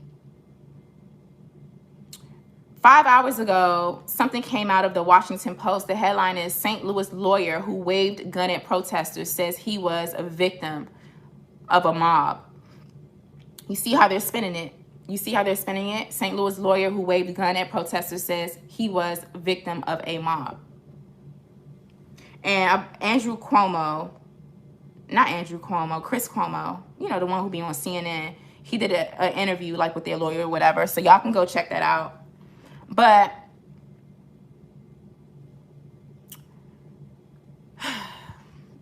5 hours ago, something came out of the Washington Post. The headline is St. Louis lawyer who waved gun at protesters says he was a victim of a mob. You see how they're spinning it? St. Louis lawyer who waved a gun at protesters says he was a victim of a mob. And Chris Cuomo, you know, the one who be on CNN, he did an interview like with their lawyer or whatever. So y'all can go check that out. But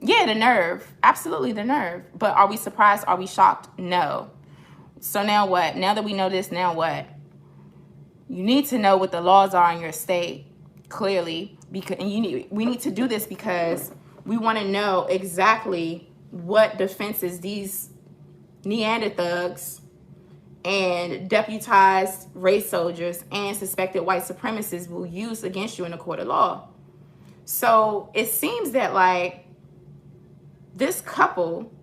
yeah, the nerve. Absolutely the nerve. But are we surprised? Are we shocked? No. So now what? Now that we know this, now what? You need to know what the laws are in your state, clearly. We need to do this because we want to know exactly what defenses these Neanderthugs and deputized race soldiers and suspected white supremacists will use against you in a court of law. So it seems that like this couple,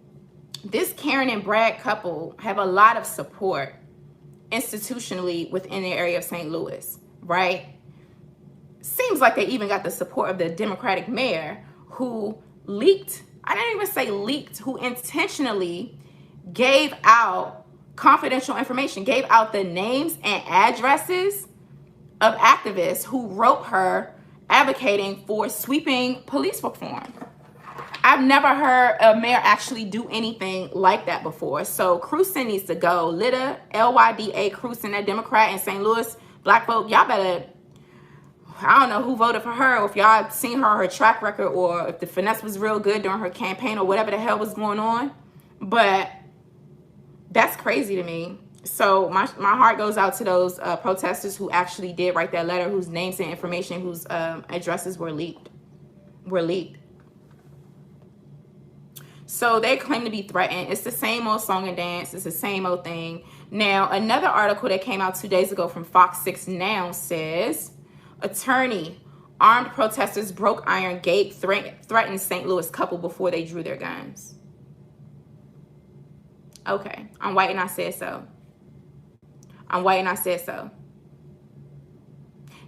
this Karen and Brad couple, have a lot of support institutionally within the area of St. Louis, right? Seems like they even got the support of the Democratic mayor who leaked, I didn't even say leaked, who intentionally gave out confidential information, gave out the names and addresses of activists who wrote her advocating for sweeping police reform. I've never heard a mayor actually do anything like that before. So Cruson needs to go. Lyda, L-Y-D-A, Cruson, that Democrat in St. Louis, black folk, y'all better, I don't know who voted for her, or if y'all seen her track record, or if the finesse was real good during her campaign or whatever the hell was going on. But that's crazy to me. So my heart goes out to those protesters who actually did write that letter, whose names and information, whose addresses were leaked. So they claim to be threatened. It's the same old song and dance. It's the same old thing. Now, another article that came out 2 days ago from Fox 6 Now says, attorney Armed protesters broke iron gate, threatened St. Louis couple before they drew their guns. Okay, I'm white and I said so. I'm white and I said so.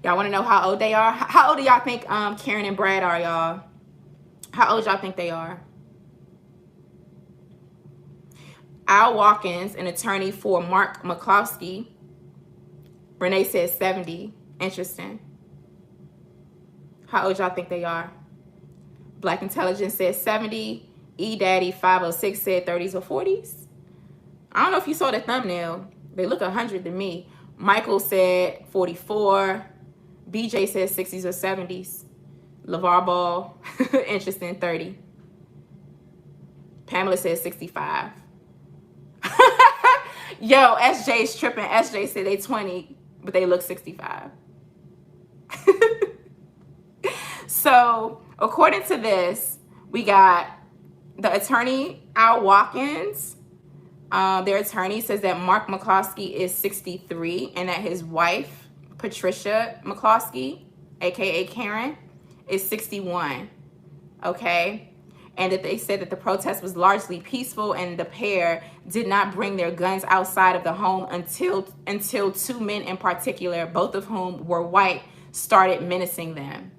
Y'all want to know how old they are? How old do y'all think Karen and Brad are, y'all? How old y'all think they are? Al Watkins, an attorney for Mark McClain. Renee says 70. Interesting. How old y'all think they are? Black Intelligence says 70. E-Daddy 506 said 30s or 40s. I don't know if you saw the thumbnail. They look 100 to me. Michael said 44. BJ says 60s or 70s. LeVar Ball, interesting, 30. Pamela says 65. Yo, SJ's tripping. SJ said they 20, but they look 65. So, according to this, we got the attorney, Al Watkins. Their attorney says that Mark McClain is 63 and that his wife, Patricia McClain, aka Karen, is 61. Okay? And that they said that the protest was largely peaceful and the pair did not bring their guns outside of the home until two men in particular, both of whom were white, started menacing them.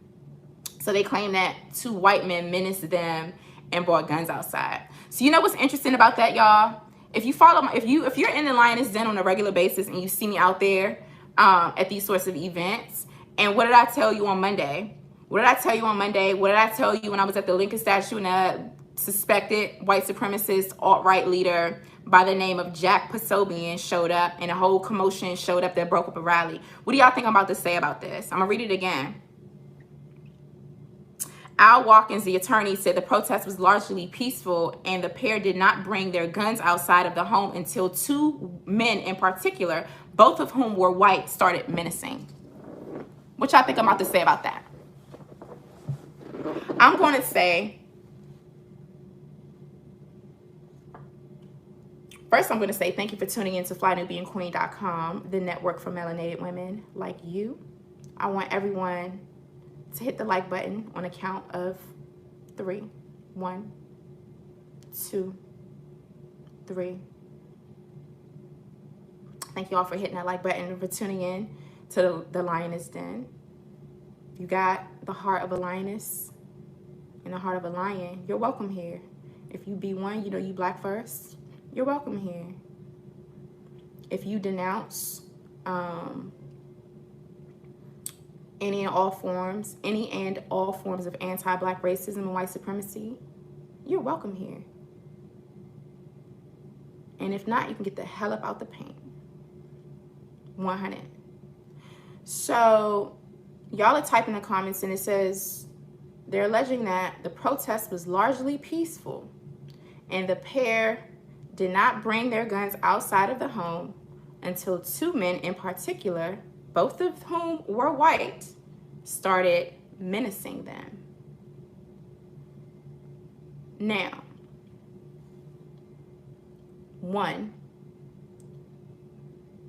So they claim that two white men menaced them and brought guns outside. So you know what's interesting about that, y'all? If you follow if you're in the Lioness Den on a regular basis and you see me out there at these sorts of events, and what did I tell you on Monday? What did I tell you on Monday? What did I tell you when I was at the Lincoln statue and a suspected white supremacist alt-right leader by the name of Jack Posobian showed up and a whole commotion showed up that broke up a rally? What do y'all think I'm about to say about this? I'm gonna read it again. Al Watkins, the attorney, said the protest was largely peaceful and the pair did not bring their guns outside of the home until two men in particular, both of whom were white, started menacing. What y'all think I'm about to say about that? I'm going to say, first I'm going to say thank you for tuning in to FlyNubianQueen.com, the network for melanated women like you. I want everyone to hit the like button on a count of 3. 1, 2, 3. Thank you all for hitting that like button and for tuning in to the Lioness Den. You got the heart of a lioness and the heart of a lion. You're welcome here. If you be one, you know you black first, you're welcome here. If you denounce any and all forms of anti-black racism and white supremacy, you're welcome here. And if not, you can get the hell up out the paint. 100. So y'all are typing the comments and it says they're alleging that the protest was largely peaceful and the pair did not bring their guns outside of the home until two men in particular, both of whom were white, started menacing them. Now, 1,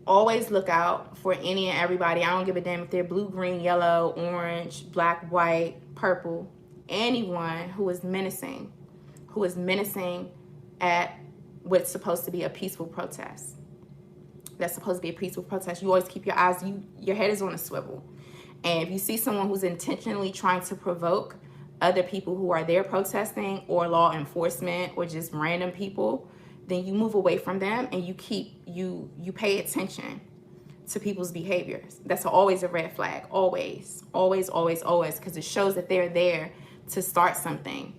always look out for any and everybody. I don't give a damn if they're blue, green, yellow, orange, black, white, purple, anyone who is menacing at what's supposed to be a peaceful protest. That's supposed to be a peaceful protest. You always keep your eyes, your head is on a swivel. And if you see someone who's intentionally trying to provoke other people who are there protesting or law enforcement or just random people, then you move away from them and you pay attention to people's behaviors. That's always a red flag. Always, always, always, always, because it shows that they're there to start something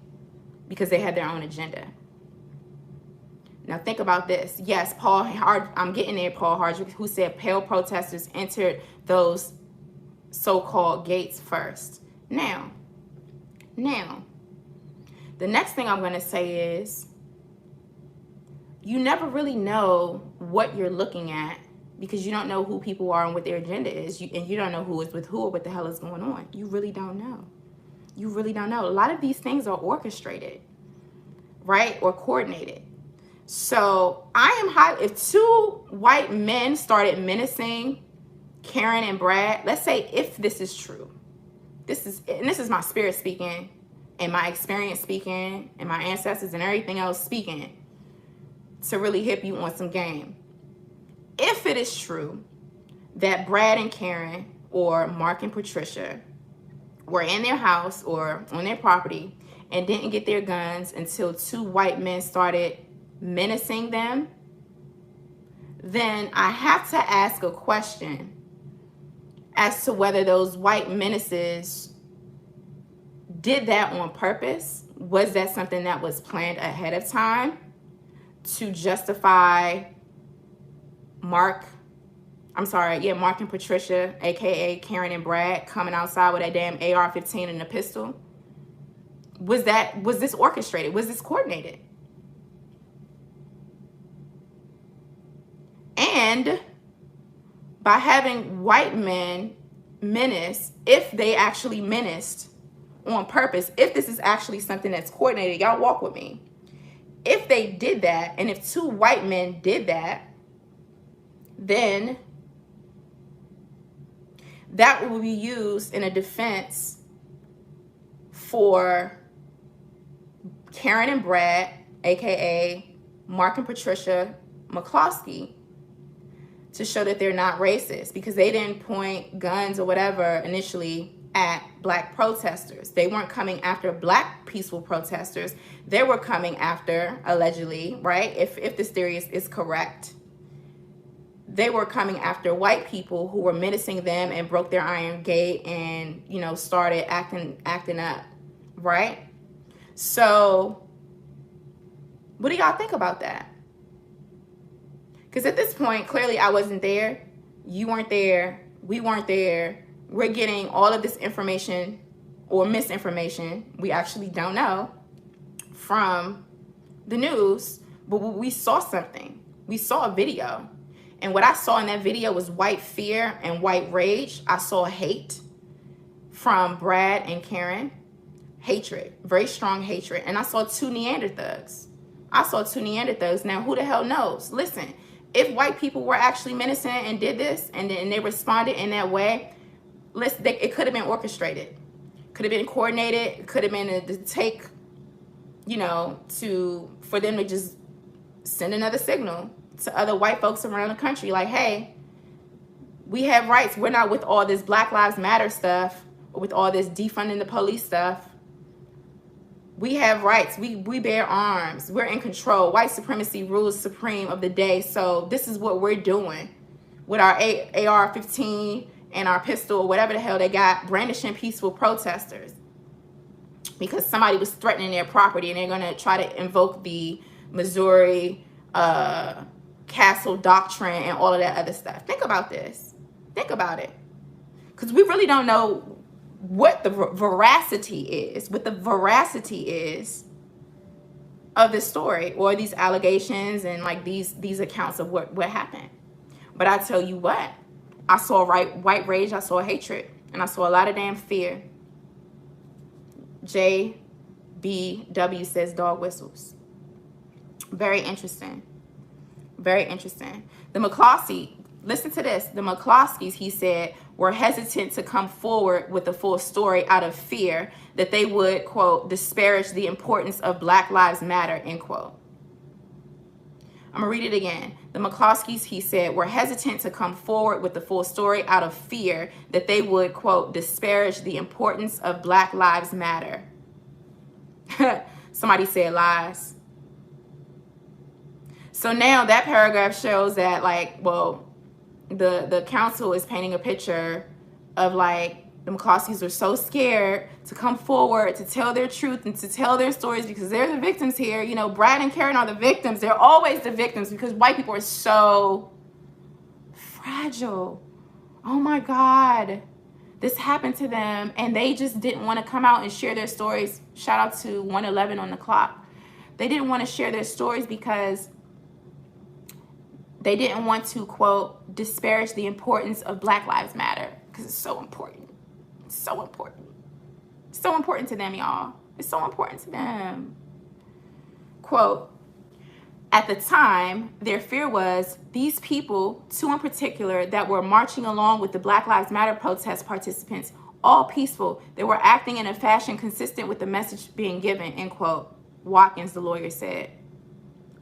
because they had their own agenda. Now think about this. Yes, I'm getting there, Paul Hardwick, who said pale protesters entered those so-called gates first. Now, the next thing I'm going to say is you never really know what you're looking at because you don't know who people are and what their agenda is. And you don't know who is with who or what the hell is going on. You really don't know. You really don't know. A lot of these things are orchestrated, right? Or coordinated. So if two white men started menacing Karen and Brad, let's say if this is true, this is my spirit speaking, and my experience speaking, and my ancestors and everything else speaking, to really hip you on some game. If it is true that Brad and Karen, or Mark and Patricia, were in their house or on their property and didn't get their guns until two white men started menacing them, then I have to ask a question as to whether those white menaces did that on purpose. Was that something that was planned ahead of time to justify Mark and Patricia, aka Karen and Brad, coming outside with that damn AR-15 and a pistol? Was this orchestrated? Was this coordinated? And by having white men menace, if they actually menaced on purpose, if this is actually something that's coordinated, y'all walk with me. If they did that, and if two white men did that, then that will be used in a defense for Karen and Brad, aka Mark and Patricia McClain, to show that they're not racist, because they didn't point guns or whatever initially at black protesters. They weren't coming after black peaceful protesters. They were coming after, allegedly, right? If this theory is correct, they were coming after white people who were menacing them and broke their iron gate and, you know, started acting up, right? So what do y'all think about that? Because at this point, clearly I wasn't there. You weren't there. We weren't there. We're getting all of this information or misinformation, we actually don't know, from the news. But we saw something. We saw a video. And what I saw in that video was white fear and white rage. I saw hate from Brad and Karen. Hatred. Very strong hatred. And I saw two Neanderthugs. Now, who the hell knows? Listen, if white people were actually menacing and did this, and then they responded in that way, it could have been orchestrated. Could have been coordinated. It could have been to take, you know, for them to just send another signal to other white folks around the country, like, hey, we have rights. We're not with all this Black Lives Matter stuff or with all this defunding the police stuff. We have rights. We bear arms. We're in control. White supremacy rules supreme of the day. So this is what we're doing with our AR-15 and our pistol, or whatever the hell they got, brandishing peaceful protesters because somebody was threatening their property, and they're going to try to invoke the Missouri Castle Doctrine and all of that other stuff. Think about this. Think about it. Because we really don't know what the veracity is, of this story or these allegations and like these accounts of what happened. But I tell you what, I saw white rage, I saw hatred, and I saw a lot of damn fear. JBW says dog whistles. Very interesting. Very interesting. The McClain, listen to this. The McClains, he said, were hesitant to come forward with the full story out of fear that they would, quote, disparage the importance of Black Lives Matter, end quote. I'm going to read it again. The McClain, he said, were hesitant to come forward with the full story out of fear that they would, quote, disparage the importance of Black Lives Matter. Somebody said lies. So now that paragraph shows that, like, well, the council is painting a picture of, like, the McClains are so scared to come forward, to tell their truth and to tell their stories because they're the victims here. You know, Brad and Karen are the victims. They're always the victims because white people are so fragile. Oh my God. This happened to them and they just didn't want to come out and share their stories. Shout out to 111 on the clock. They didn't want to share their stories because they didn't want to, quote, disparage the importance of Black Lives Matter because it's so important. It's so important. It's so important to them, y'all. It's so important to them. Quote, at the time, their fear was these people, two in particular, that were marching along with the Black Lives Matter protest participants all peaceful. They were acting in a fashion consistent with the message being given, end quote. Watkins, the lawyer, said.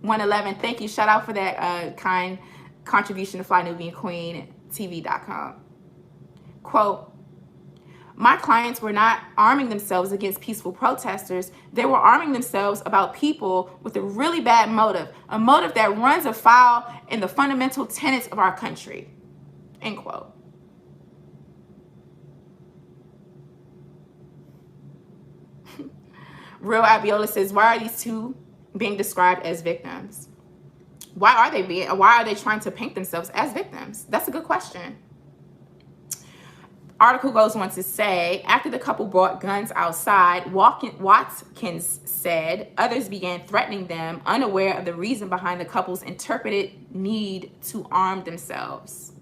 111, thank you. Shout out for that kind contribution to FlyNubianQueenTV.com. Quote, my clients were not arming themselves against peaceful protesters. They were arming themselves about people with a really bad motive, a motive that runs afoul in the fundamental tenets of our country, end quote. Real Abiola says, why are these two being described as victims? Why are they trying to paint themselves as victims? That's a good question. Article goes on to say, after the couple brought guns outside, Watkins said others began threatening them, unaware of the reason behind the couple's interpreted need to arm themselves.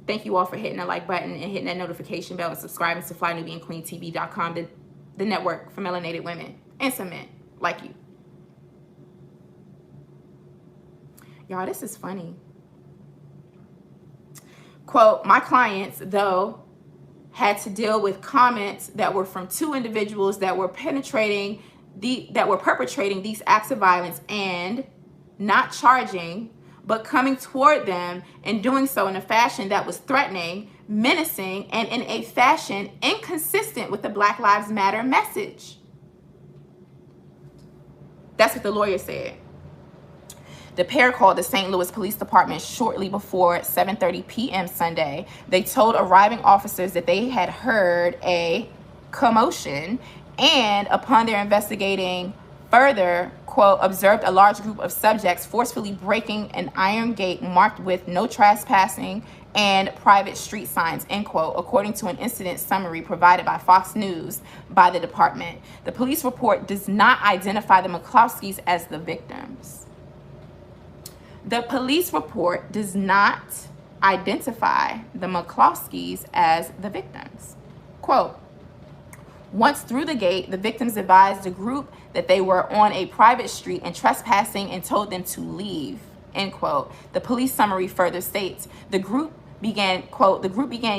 Thank you all for hitting the like button and hitting that notification bell and subscribing to FlyNubianQueenTV.com, the network for melanated women and some men like you. Y'all, this is funny. Quote, my clients, though, had to deal with comments that were from two individuals that were perpetrating these acts of violence and not charging, but coming toward them and doing so in a fashion that was threatening, menacing, and in a fashion inconsistent with the Black Lives Matter message. That's what the lawyer said. The pair called the St. Louis Police Department shortly before 7:30 p.m. Sunday. They told arriving officers that they had heard a commotion and upon their investigating further, quote, observed a large group of subjects forcefully breaking an iron gate marked with no trespassing and private street signs, end quote, according to an incident summary provided by Fox News by the department. The police report does not identify the McCloskeys as the victims. The police report does not identify the McCloskeys as the victims. Quote, once through the gate, the victims advised the group that they were on a private street and trespassing and told them to leave, end quote. The police summary further states, the group began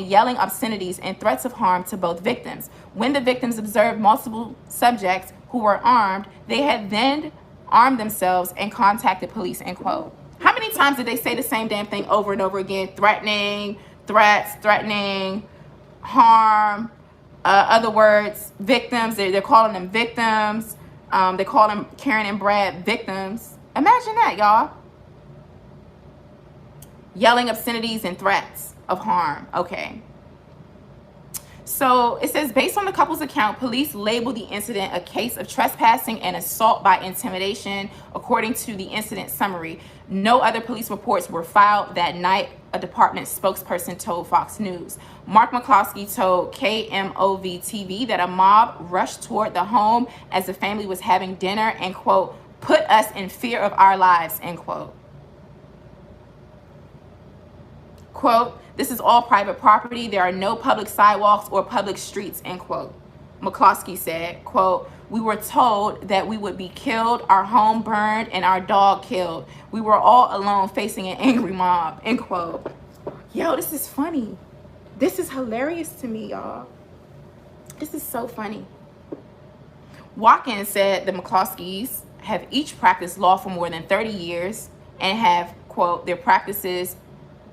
yelling obscenities and threats of harm to both victims. When the victims observed multiple subjects who were armed, they had then armed themselves and contacted police, end quote. How many times did they say the same damn thing over and over again? Threatening, threats, threatening, harm, other words, victims. They're calling them victims. They call them Karen and Brad victims. Imagine that, y'all. Yelling obscenities and threats of harm. Okay. So it says, based on the couple's account, police labeled the incident a case of trespassing and assault by intimidation, according to the incident summary. No other police reports were filed that night, a department spokesperson told Fox News. Mark McCloskey told KMOV-TV that a mob rushed toward the home as the family was having dinner and, quote, put us in fear of our lives, end quote. Quote, this is all private property. There are no public sidewalks or public streets, end quote. McCloskey said, quote, we were told that we would be killed, our home burned, and our dog killed. We were all alone facing an angry mob, end quote. Yo, this is funny. This is hilarious to me, y'all. This is so funny. Watkins said the McCloskeys have each practiced law for more than 30 years and have, quote, their practices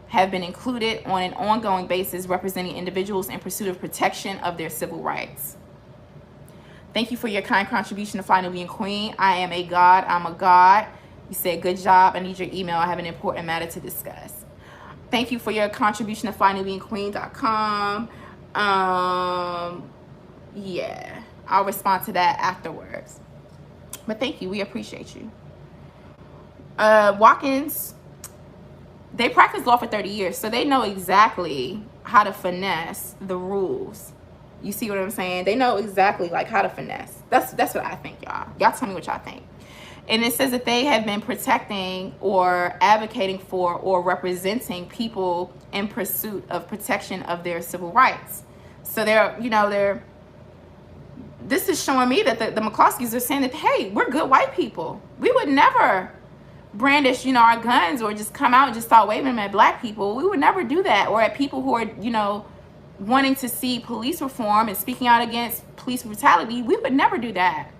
have been included on an ongoing basis representing individuals in pursuit of protection of their civil rights. Thank you for your kind contribution to Fly Nubian Queen. I am a god. I'm a god. You said, good job. I need your email. I have an important matter to discuss. Thank you for your contribution to FlyNubianQueen.com. Yeah, I'll respond to that afterwards. But thank you. We appreciate you. Watkins, they practice law for 30 years, so they know exactly how to finesse the rules. You see what I'm saying? They know exactly like how to finesse. That's what I think, y'all. Y'all tell me what y'all think. And it says that they have been protecting or advocating for or representing people in pursuit of protection of their civil rights. So this is showing me that the McCloskeys are saying that, hey, we're good white people. We would never brandish, our guns or just come out and just start waving them at black people. We would never do that, or at people who are, wanting to see police reform and speaking out against police brutality, we would never do that.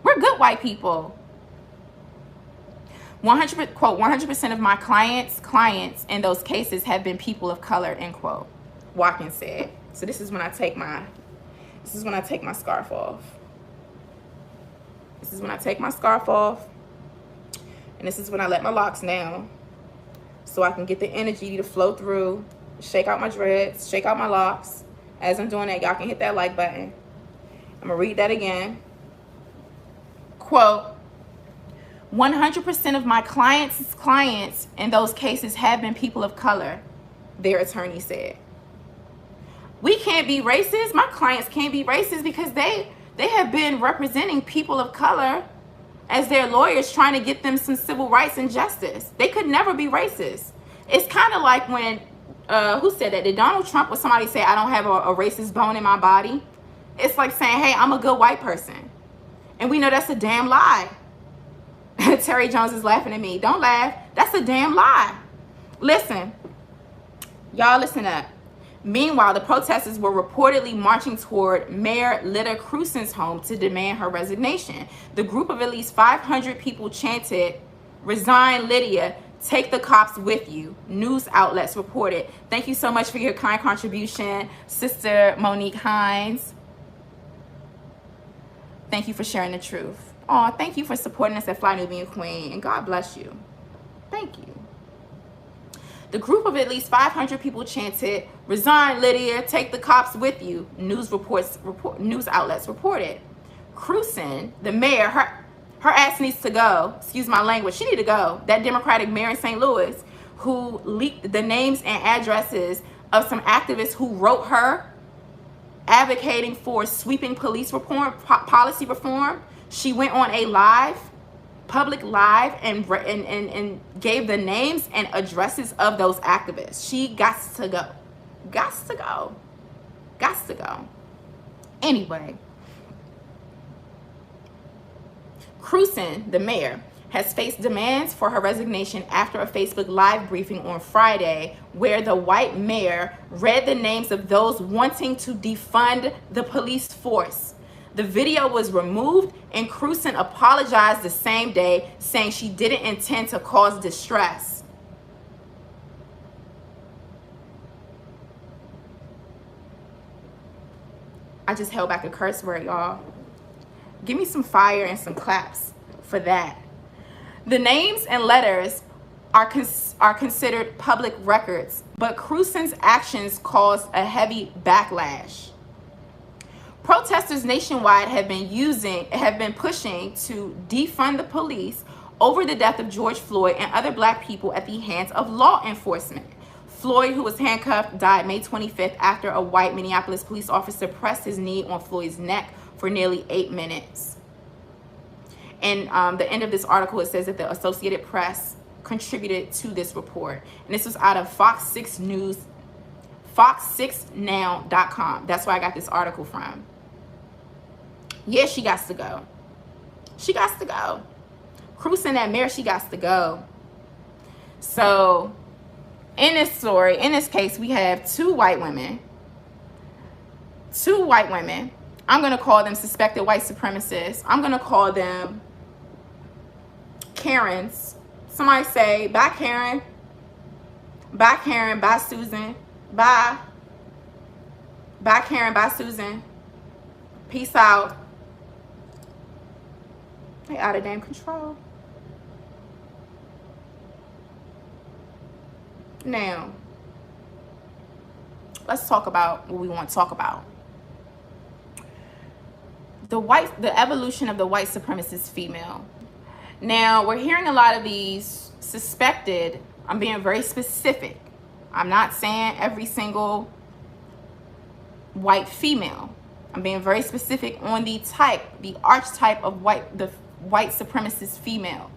We're good white people. 100, quote, 100% of my clients in those cases have been people of color, end quote, Watkins said. So this is when I take my scarf off. This is when I take my scarf off. And this is when I let my locks down so I can get the energy to flow through, shake out my dreads, shake out my locks. As I'm doing that, y'all can hit that like button. I'm gonna read that again. Quote, 100% of my clients in those cases have been people of color, their attorney said. We can't be racist. My clients can't be racist because they have been representing people of color as their lawyers, trying to get them some civil rights and justice. They could never be racist. It's kind of like when, who said that? Did Donald Trump or somebody say, I don't have a racist bone in my body? It's like saying, hey, I'm a good white person. And we know that's a damn lie. Terry Jones is laughing at me. Don't laugh. That's a damn lie. Listen. Y'all listen up. Meanwhile, the protesters were reportedly marching toward Mayor Lyda Crewson's home to demand her resignation. The group of at least 500 people chanted, "Resign, Lydia. Take the cops with you," news outlets reported. Thank you so much for your kind contribution, Sister Monique Hines. Thank you for sharing the truth. Oh, thank you for supporting us at Fly Nubian Queen, and God bless you. Thank you. The group of at least 500 people chanted, "Resign, Lydia, take the cops with you," news outlets reported. Crewson, the mayor, her ass needs to go. Excuse my language. She need to go. That Democratic mayor in St. Louis who leaked the names and addresses of some activists who wrote her advocating for sweeping police reform, policy reform. She went on a public live and gave the names and addresses of those activists. She gots to go. Gots to go. Gots to go. Anyway, Crewson, the mayor, has faced demands for her resignation after a Facebook Live briefing on Friday where the white mayor read the names of those wanting to defund the police force. The video was removed and Crewson apologized the same day, saying she didn't intend to cause distress. I just held back a curse word, y'all. Give me some fire and some claps for that. The names and letters are considered public records, but Crewson's actions caused a heavy backlash. Protesters nationwide have been pushing to defund the police over the death of George Floyd and other black people at the hands of law enforcement. Floyd, who was handcuffed, died May 25th after a white Minneapolis police officer pressed his knee on Floyd's neck for nearly 8 minutes. And the end of this article, it says that the Associated Press contributed to this report. And this was out of Fox 6 News, fox6now.com. That's where I got this article from. Yeah, she got to go. She got to go. Crewson, that mayor, she got to go. So in this story, in this case, we have two white women. I'm going to call them suspected white supremacists. I'm going to call them Karens. Somebody say, bye, Karen. Bye, Karen. Bye, Susan. Bye. Bye, Karen. Bye, Susan. Peace out. They out of damn control. Now, let's talk about what we want to talk about. The evolution of the white supremacist female. Now, we're hearing a lot of these suspected, I'm being very specific. I'm not saying every single white female. I'm being very specific on the archetype of the white supremacist female.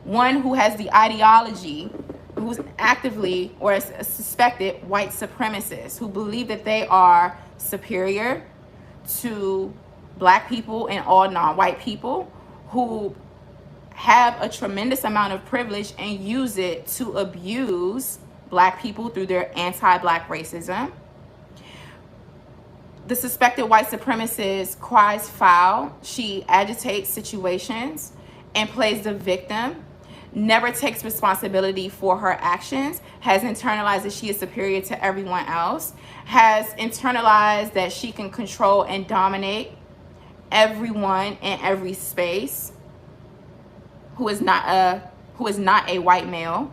One who has the ideology, who's actively or a suspected white supremacist, who believe that they are superior to black people and all non-white people, who have a tremendous amount of privilege and use it to abuse black people through their anti-black racism. The suspected white supremacist cries foul. She agitates situations and plays the victim, never takes responsibility for her actions, has internalized that she is superior to everyone else, has internalized that she can control and dominate everyone in every space, who is not a white male.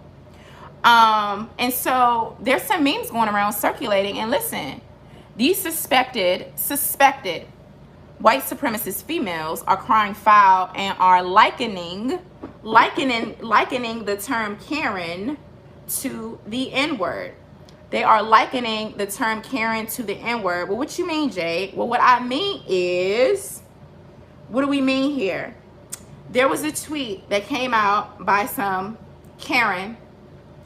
And so there's some memes going around circulating, and listen, these suspected white supremacist females are crying foul and are likening the term Karen to the N-word. They are likening the term Karen to the N-word. Well, what you mean, Jade? Well, what I mean is, what do we mean here? There was a tweet that came out by some Karen.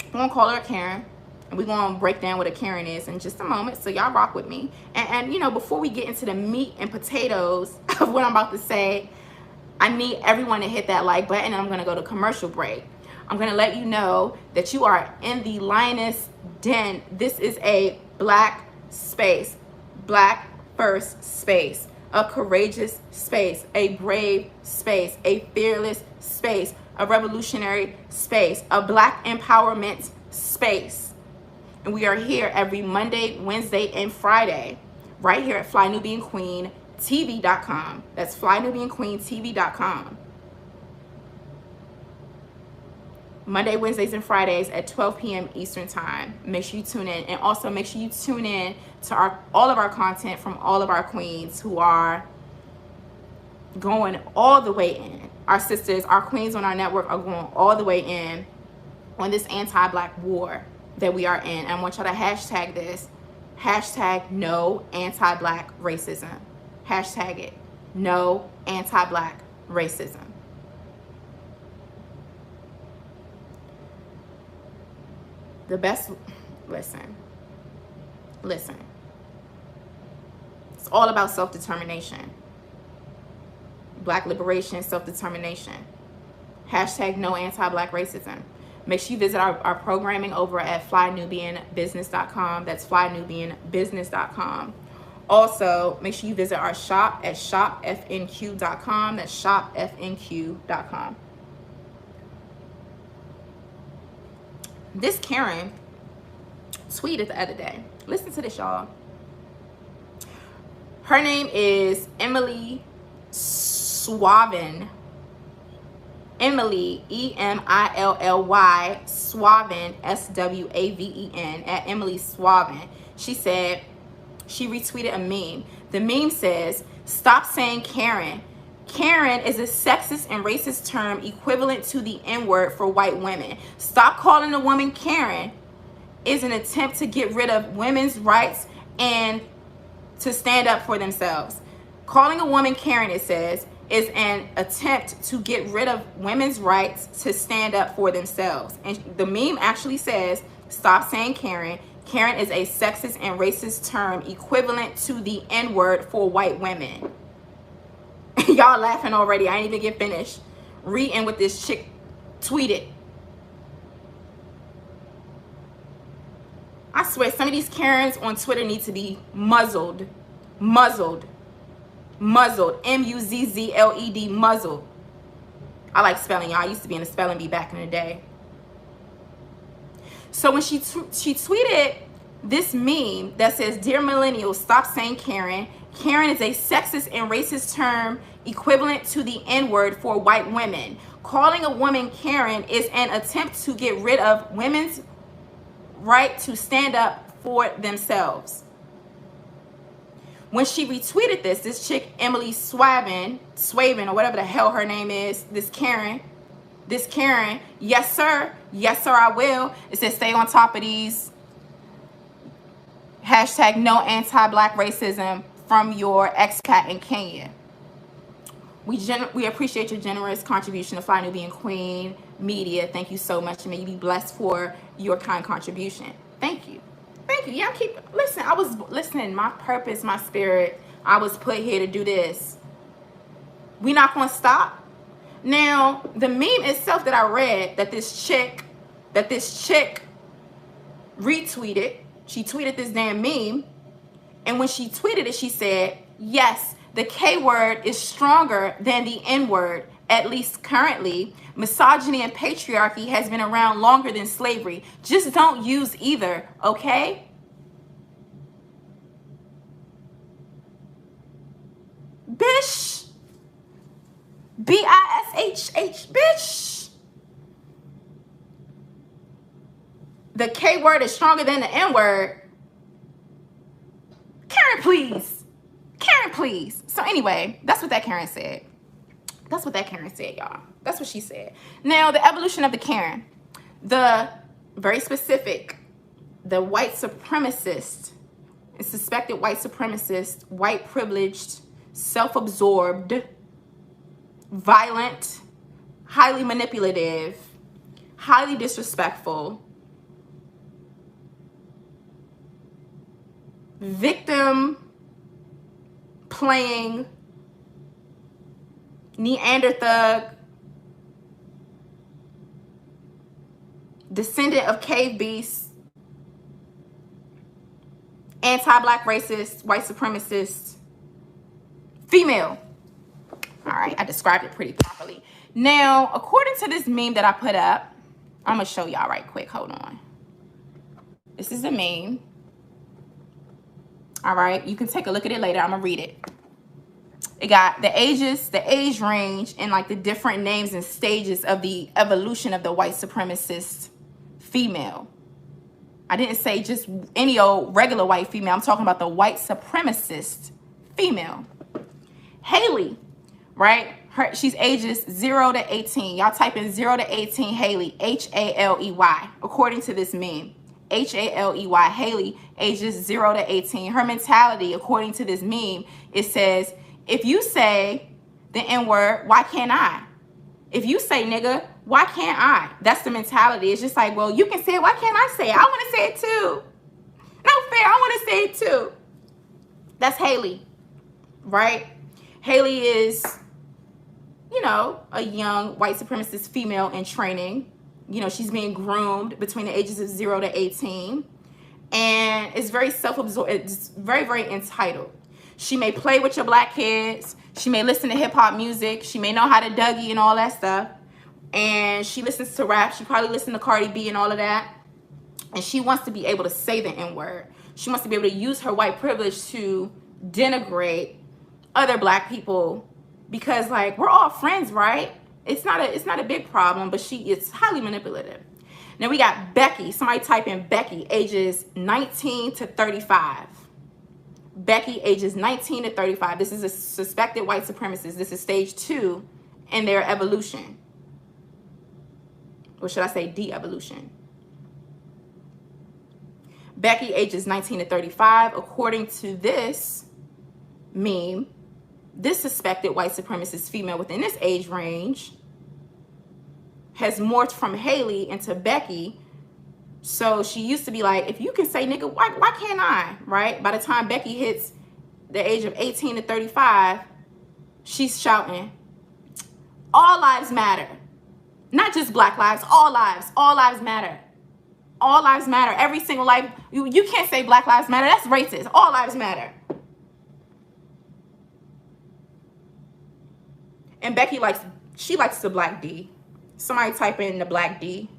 I'm gonna call her a Karen, and we're gonna break down what a Karen is in just a moment, so y'all rock with me. And you know, before we get into the meat and potatoes of what I'm about to say, I need everyone to hit that like button, and I'm gonna go to commercial break. I'm gonna let you know that you are in the lioness den. This is a black space, black first space, a courageous space, a brave space, a fearless space, a revolutionary space, a black empowerment space. And we are here every Monday, Wednesday, and Friday, right here at FlyNubianQueenTV.com. That's FlyNubianQueenTV.com. Monday, Wednesdays, and Fridays at 12 p.m. Eastern Time. Make sure you tune in. And also make sure you tune in to all of our content from all of our queens who are going all the way in. Our sisters, our queens on our network are going all the way in on this anti-black war that we are in. And I want y'all to hashtag this. Hashtag no anti-black racism. Hashtag it. No anti-black racism. The best, listen. It's all about self-determination. Black liberation, self-determination. Hashtag no anti-black racism. Make sure you visit our programming over at FlyNubianBusiness.com. That's FlyNubianBusiness.com. Also, make sure you visit our shop at shopfnq.com. That's shopfnq.com. This Karen tweeted the other day. Listen to this, y'all. Her name is Emily Swavin. Emily, E-M-I-L-L-Y, Swavin, S-W-A-V-E-N, at Emily Swavin. She said, she retweeted a meme. The meme says, stop saying Karen. Karen is a sexist and racist term equivalent to the N-word for white women. Stop calling a woman Karen is an attempt to get rid of women's rights and to stand up for themselves. Calling a woman Karen, it says, is an attempt to get rid of women's rights to stand up for themselves. And the meme actually says, stop saying Karen. Karen is a sexist and racist term equivalent to the N-word for white women. Y'all laughing already. I ain't even get finished reading what this chick tweeted. I swear, some of these Karens on Twitter need to be muzzled. Muzzled. Muzzled. M-U-Z-Z-L-E-D. Muzzled. I like spelling, y'all. I used to be in the spelling bee back in the day. So when she tweeted this meme that says, dear millennials, stop saying Karen. Karen is a sexist and racist term equivalent to the N-word for white women. Calling a woman Karen is an attempt to get rid of women's right to stand up for themselves. When she retweeted this chick, Emily Swavin, or whatever the hell her name is, this Karen, yes sir, I will. It says stay on top of these. Hashtag no anti-black racism from your expat in Kenya. We appreciate your generous contribution to Fly Nubian Queen Media. Thank you so much, and may you be blessed for your kind contribution. Thank you. Thank you. Yeah, listen, my purpose, my spirit, I was put here to do this. We not gonna stop. Now, the meme itself that I read that this chick retweeted, she tweeted this damn meme. And when she tweeted it, she said, yes, the K word is stronger than the N word, at least currently. Misogyny and patriarchy has been around longer than slavery. Just don't use either, okay? Bish. B-I-S-H-H, bitch. The K word is stronger than the N word. Karen, please. Karen, please. So anyway, that's what that Karen said. That's what that Karen said, y'all. That's what she said. Now, the evolution of the Karen. The very specific, the white supremacist, suspected white supremacist, white privileged, self-absorbed, violent, highly manipulative, highly disrespectful, victim playing, Neanderthug, descendant of cave beasts, anti-black racist, white supremacist, female. All right, I described it pretty properly. Now, according to this meme that I put up, I'm gonna show y'all right quick. Hold on. This is a meme. All right, you can take a look at it later. I'm gonna read it. It got the ages, the age range, and like the different names and stages of the evolution of the white supremacist female. I didn't say just any old regular white female. I'm talking about the white supremacist female. Haley, right? She's ages 0 to 18. Y'all type in 0 to 18 Haley, H-A-L-E-Y, according to this meme. H-A-L-E-Y, Haley, ages 0 to 18. Her mentality, according to this meme, it says, if you say the N-word, why can't I? If you say nigga, why can't I? That's the mentality. It's just like, well, you can say it. Why can't I say it? I want to say it too. No fair. I want to say it too. That's Haley, right? Haley is, you know, a young white supremacist female in training. You know, she's being groomed between the ages of 0 to 18. And it's very self-absorbed. It's very, very entitled. She may play with your black kids. She may listen to hip-hop music. She may know how to Dougie and all that stuff. And she listens to rap. She probably listens to Cardi B and all of that. And she wants to be able to say the N-word. She wants to be able to use her white privilege to denigrate other black people. Because, like, we're all friends, right? It's not a big problem, but it's highly manipulative. Now we got Becky. Somebody type in Becky, ages 19 to 35. Becky, ages 19 to 35. This is a suspected white supremacist. This is stage 2 in their evolution. Or should I say de-evolution? Becky, ages 19 to 35. According to this meme, this suspected white supremacist female within this age range has morphed from Haley into Becky. So she used to be like, if you can say nigga, why can't I, right? By the time Becky hits the age of 18 to 35, she's shouting, all lives matter. Not just black lives, all lives matter. All lives matter. Every single life. You can't say black lives matter. That's racist. All lives matter. And Becky likes the black D. Somebody type in the black D.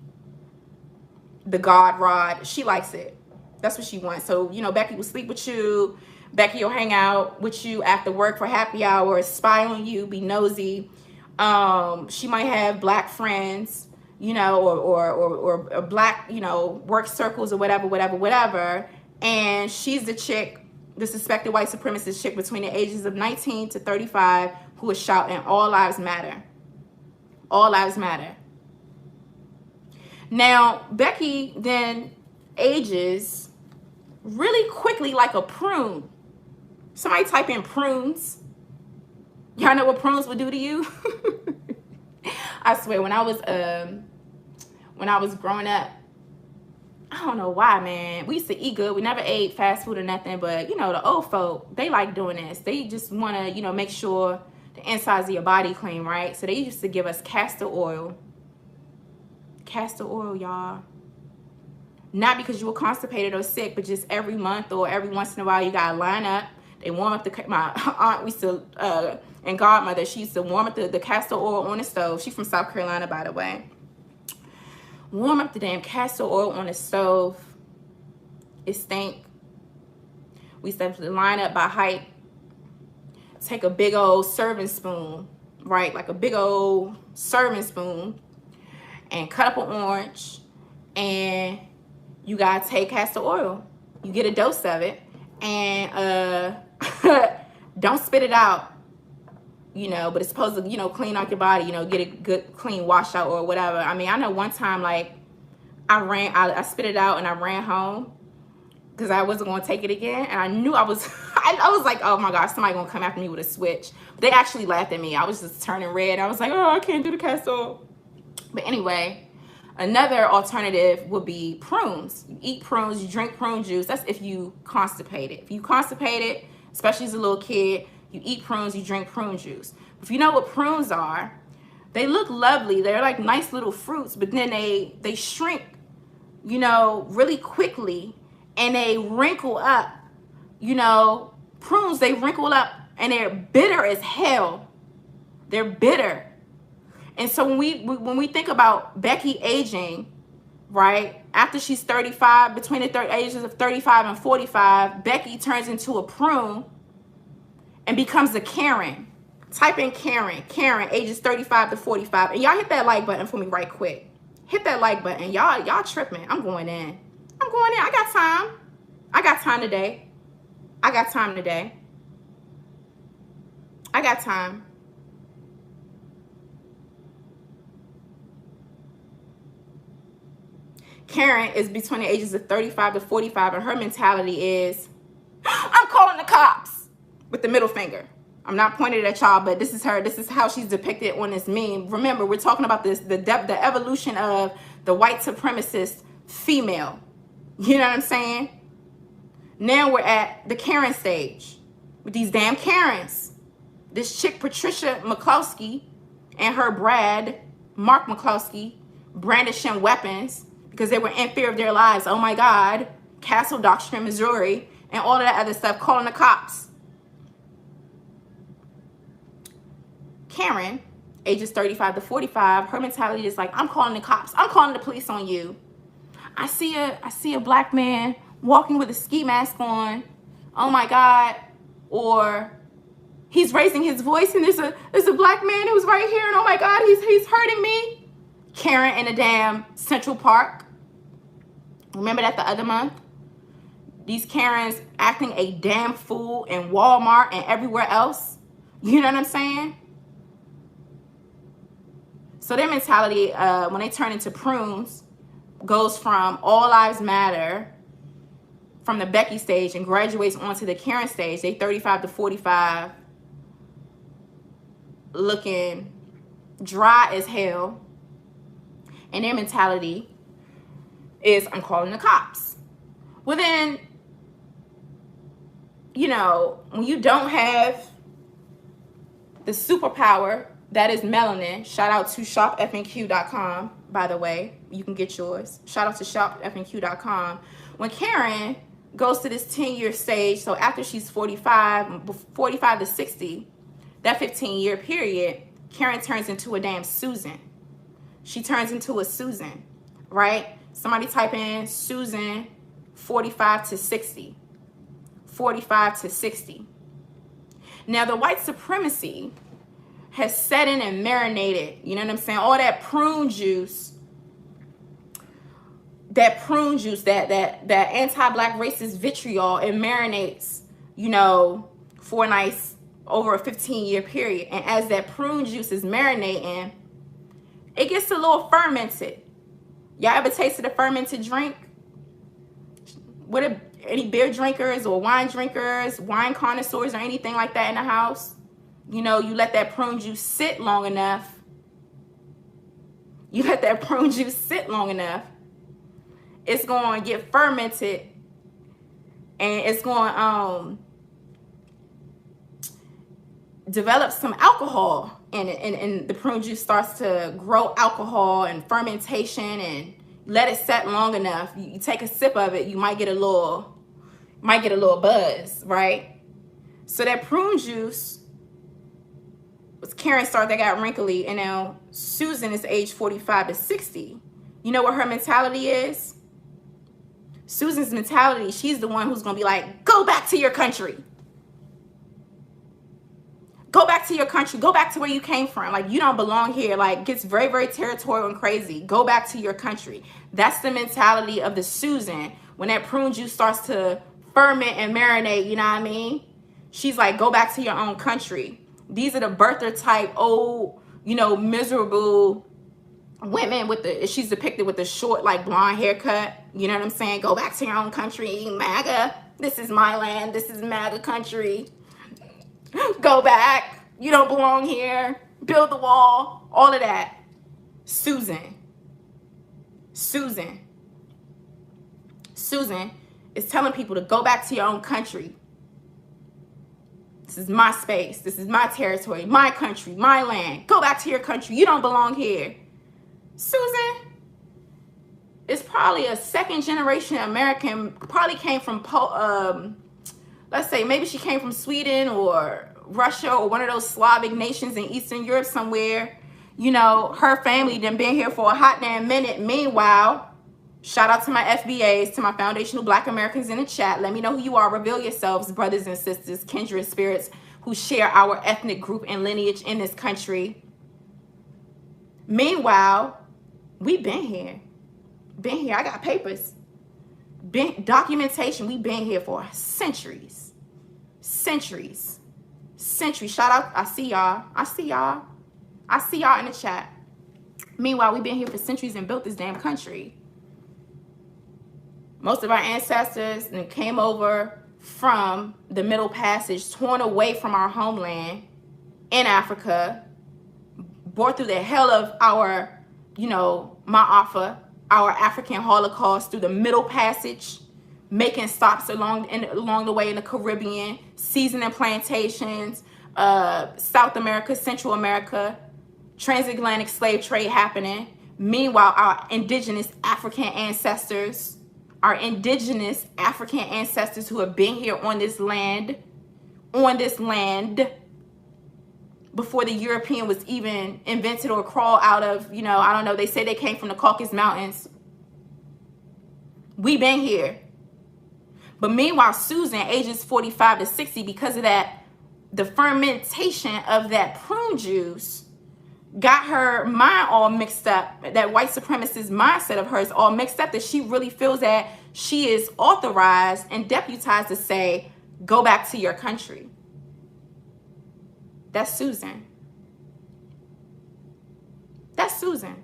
The God rod. She likes it. That's what she wants. So, you know, Becky will sleep with you. Becky will hang out with you after work for happy hour, spy on you, be nosy. She might have black friends, you know, or black, you know, work circles or whatever. And she's the chick, the suspected white supremacist chick between the ages of 19 to 35 who is shouting, all lives matter. All lives matter. Now, Becky then ages really quickly like a prune. Somebody type in prunes. Y'all know what prunes would do to you? I swear, when I was growing up, I don't know why, man. We used to eat good. We never ate fast food or nothing. But, you know, the old folk, they like doing this. They just want to, you know, make sure the insides of your body clean, right? So they used to give us castor oil. Castor oil, y'all. not because you were constipated or sick, but just every month or every once in a while you gotta line up. They warm up my aunt used to, and godmother, she used to warm up the castor oil on the stove. She's from South Carolina, by the way. Warm up the damn castor oil on the stove. It stank. We used to have to line up by height. Take a big old serving spoon, right? Like a big old serving spoon, and cut up an orange, and you gotta take castor oil. You get a dose of it, and don't spit it out, you know, but it's supposed to, you know, clean out your body, you know, get a good clean wash out or whatever. I mean, I know one time, like, I spit it out and I ran home because I wasn't going to take it again, and I knew I was like, oh my gosh, somebody gonna come after me with a switch. But they actually laughed at me. I was just turning red. I was like, oh, I can't do the castor oil. But anyway, another alternative would be prunes. You eat prunes, you drink prune juice. That's if you constipated. If you constipated, especially as a little kid, you eat prunes, you drink prune juice. If you know what prunes are, they look lovely. They're like nice little fruits, but then they shrink, you know, really quickly, and they wrinkle up. You know, prunes, they wrinkle up, and they're bitter as hell. They're bitter. And so when we think about Becky aging, right, after she's 35, between the ages of 35 and 45, Becky turns into a prune and becomes a Karen. Type in Karen, ages 35 to 45. And y'all hit that like button for me right quick. Hit that like button. Y'all tripping. I'm going in. I got time. I got time today. I got time today. I got time. Karen is between the ages of 35 to 45, and her mentality is, I'm calling the cops, with the middle finger. I'm not pointing at y'all, but this is her. This is how she's depicted on this meme. Remember, we're talking about the evolution of the white supremacist female. You know what I'm saying? Now we're at the Karen stage with these damn Karens. This chick, Patricia McCloskey, and her Mark McCloskey, brandishing weapons because they were in fear of their lives. Oh my God. Castle Doctrine, Missouri, and all of that other stuff, calling the cops. Karen, ages 35 to 45, her mentality is like, I'm calling the cops. I'm calling the police on you. I see a black man walking with a ski mask on. Oh my God. Or he's raising his voice, and there's a black man who's right here, and oh my God, he's hurting me. Karen in a damn Central Park. Remember that the other month? These Karens acting a damn fool in Walmart and everywhere else. You know what I'm saying? So their mentality, when they turn into prunes, goes from all lives matter from the Becky stage and graduates onto the Karen stage. They 35 to 45, looking dry as hell. And their mentality is, I'm calling the cops. Well then, you know, when you don't have the superpower that is melanin, shout out to shopfnq.com, by the way, you can get yours. Shout out to shopfnq.com. When Karen goes to this 10-year stage, so after she's 45 to 60, that 15-year period, Karen turns into a damn Susan. She turns into a Susan, right? Somebody type in Susan 45 to 60. 45 to 60. Now, the white supremacy has set in and marinated, you know what I'm saying? All that prune juice, that anti-black racist vitriol, it marinates, you know, for a nice, over a 15-year period. And as that prune juice is marinating, it gets a little fermented. Y'all ever tasted a fermented drink? Any beer drinkers or wine drinkers, wine connoisseurs or anything like that in the house? You know, you let that prune juice sit long enough. It's going to get fermented, and it's going to develop some alcohol in it. And the prune juice starts to grow alcohol and fermentation, and let it set long enough, you take a sip of it, you might get a little buzz, right? So that prune juice was Karen Stark that got wrinkly, and now Susan is age 45 to 60. You know what her mentality is? Susan's mentality, she's the one who's going to be like, go back to your country. Go back to your country. Go back to where you came from. Like, you don't belong here. Like, gets very, very territorial and crazy. Go back to your country. That's the mentality of the Susan. When that prune juice starts to ferment and marinate, you know what I mean? She's like, go back to your own country. These are the birther type, old, you know, miserable women with the, she's depicted with the short, like, blonde haircut. You know what I'm saying? Go back to your own country, MAGA. This is my land. This is MAGA country. Go back. You don't belong here. Build the wall. All of that. Susan. Susan is telling people to go back to your own country. This is my space. This is my territory, my country, my land. Go back to your country. You don't belong here. Susan is probably a second generation American, probably came from, let's say maybe she came from Sweden or Russia or one of those Slavic nations in Eastern Europe somewhere. You know, her family done been here for a hot damn minute. Meanwhile, shout out to my FBAs, to my foundational Black Americans in the chat. Let me know who you are. Reveal yourselves, brothers and sisters, kindred spirits who share our ethnic group and lineage in this country. Meanwhile, we been here. Been here. I got papers. Been documentation. We been here for centuries. Centuries. Shout out. I see y'all. I see y'all in the chat. Meanwhile, we've been here for centuries and built this damn country. Most of our ancestors came over from the Middle Passage, torn away from our homeland in Africa, bore through the hell of our, you know, Ma'afa, our African Holocaust through the Middle Passage, making stops along the way in the Caribbean, seasoning plantations, South America, Central America, transatlantic slave trade happening. Meanwhile, our indigenous African ancestors who have been here on this land before the European was even invented or crawled out of, you know, I don't know, they say they came from the Caucasus Mountains. We been here. But meanwhile, Susan, ages 45 to 60, because of that, the fermentation of that prune juice got her mind all mixed up. That white supremacist mindset of hers all mixed up, that she really feels that she is authorized and deputized to say, go back to your country. That's Susan. That's Susan.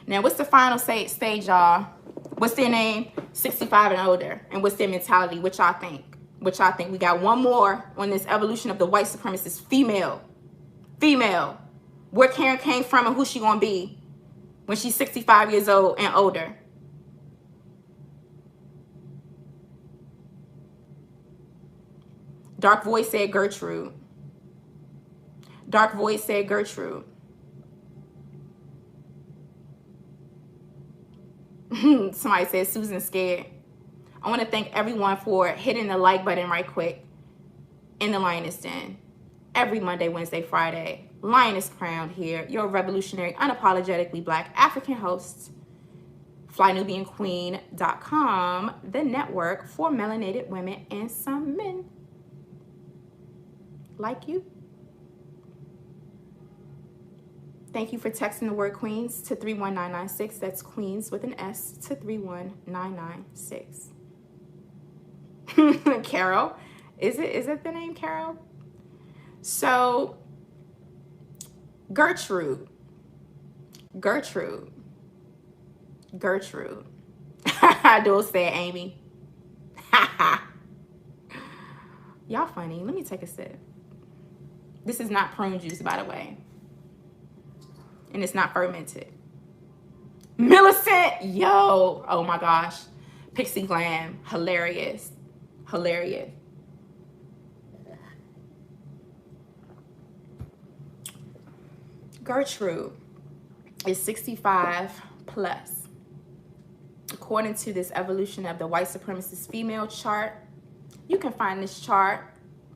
Now, what's the final stage, y'all? What's their name? 65 and older. And what's their mentality? What y'all think? What y'all think? We got one more on this evolution of the white supremacist female. Where Karen came from and who she gonna be when she's 65 years old and older. Dark voice said Gertrude. Dark voice said Gertrude. Somebody said Susan's scared. I want to thank everyone for hitting the like button right quick in the Lioness Den. Every Monday, Wednesday, Friday, Lioness Crowned here, your revolutionary, unapologetically Black African host, FlyNubianQueen.com, the network for melanated women and some men like you. Thank you for texting the word Queens to 31996. That's Queens with an S to 31996. Carol, is it the name Carol? So Gertrude. Don't say it, Amy. Y'all funny. Let me take a sip. This is not prune juice, by the way. And it's not fermented. Millicent, yo, oh my gosh. Pixie Glam, hilarious. Gertrude. is 65 plus. According to this evolution of the white supremacist female chart, you can find this chart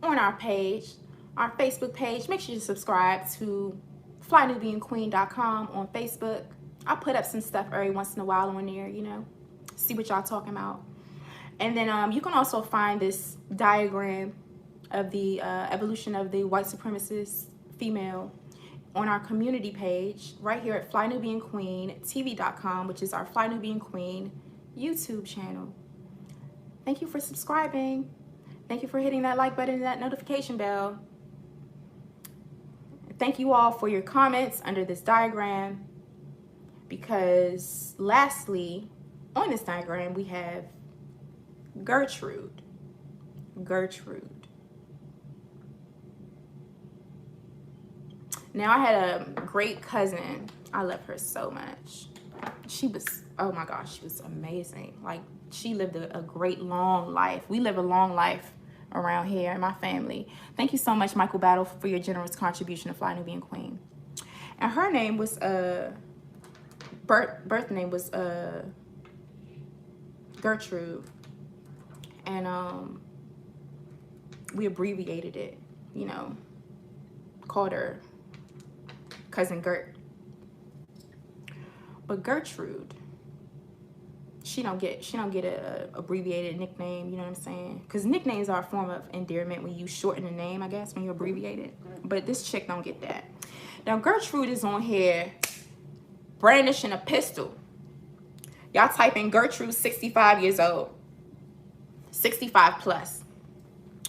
on our page, our Facebook page. Make sure you subscribe to flynubianqueen.com on Facebook. I put up some stuff every once in a while on there, you know, see what y'all talking about. And then you can also find this diagram of the evolution of the white supremacist female on our community page right here at flynubianqueentv.com, which is our Fly Nubian Queen YouTube channel. Thank you for subscribing. Thank you for hitting that like button and that notification bell. Thank you all for your comments under this diagram, because lastly, on this diagram, we have Gertrude. Gertrude. Now, I had a great cousin. I love her so much. She was, oh my gosh, she was amazing. Like, she lived a great long life. We live a long life around here in my family. Thank you so much, Michael Battle, for your generous contribution to Fly Nubian Queen. And her name was, birth name was Gertrude. And we abbreviated it, you know, called her Cousin Gert. But Gertrude, she don't get a abbreviated nickname, you know what I'm saying? Because nicknames are a form of endearment when you shorten the name, I guess, when you abbreviate it. But this chick don't get that. Now, Gertrude is on here brandishing a pistol. Y'all type in Gertrude, 65 years old. 65 plus.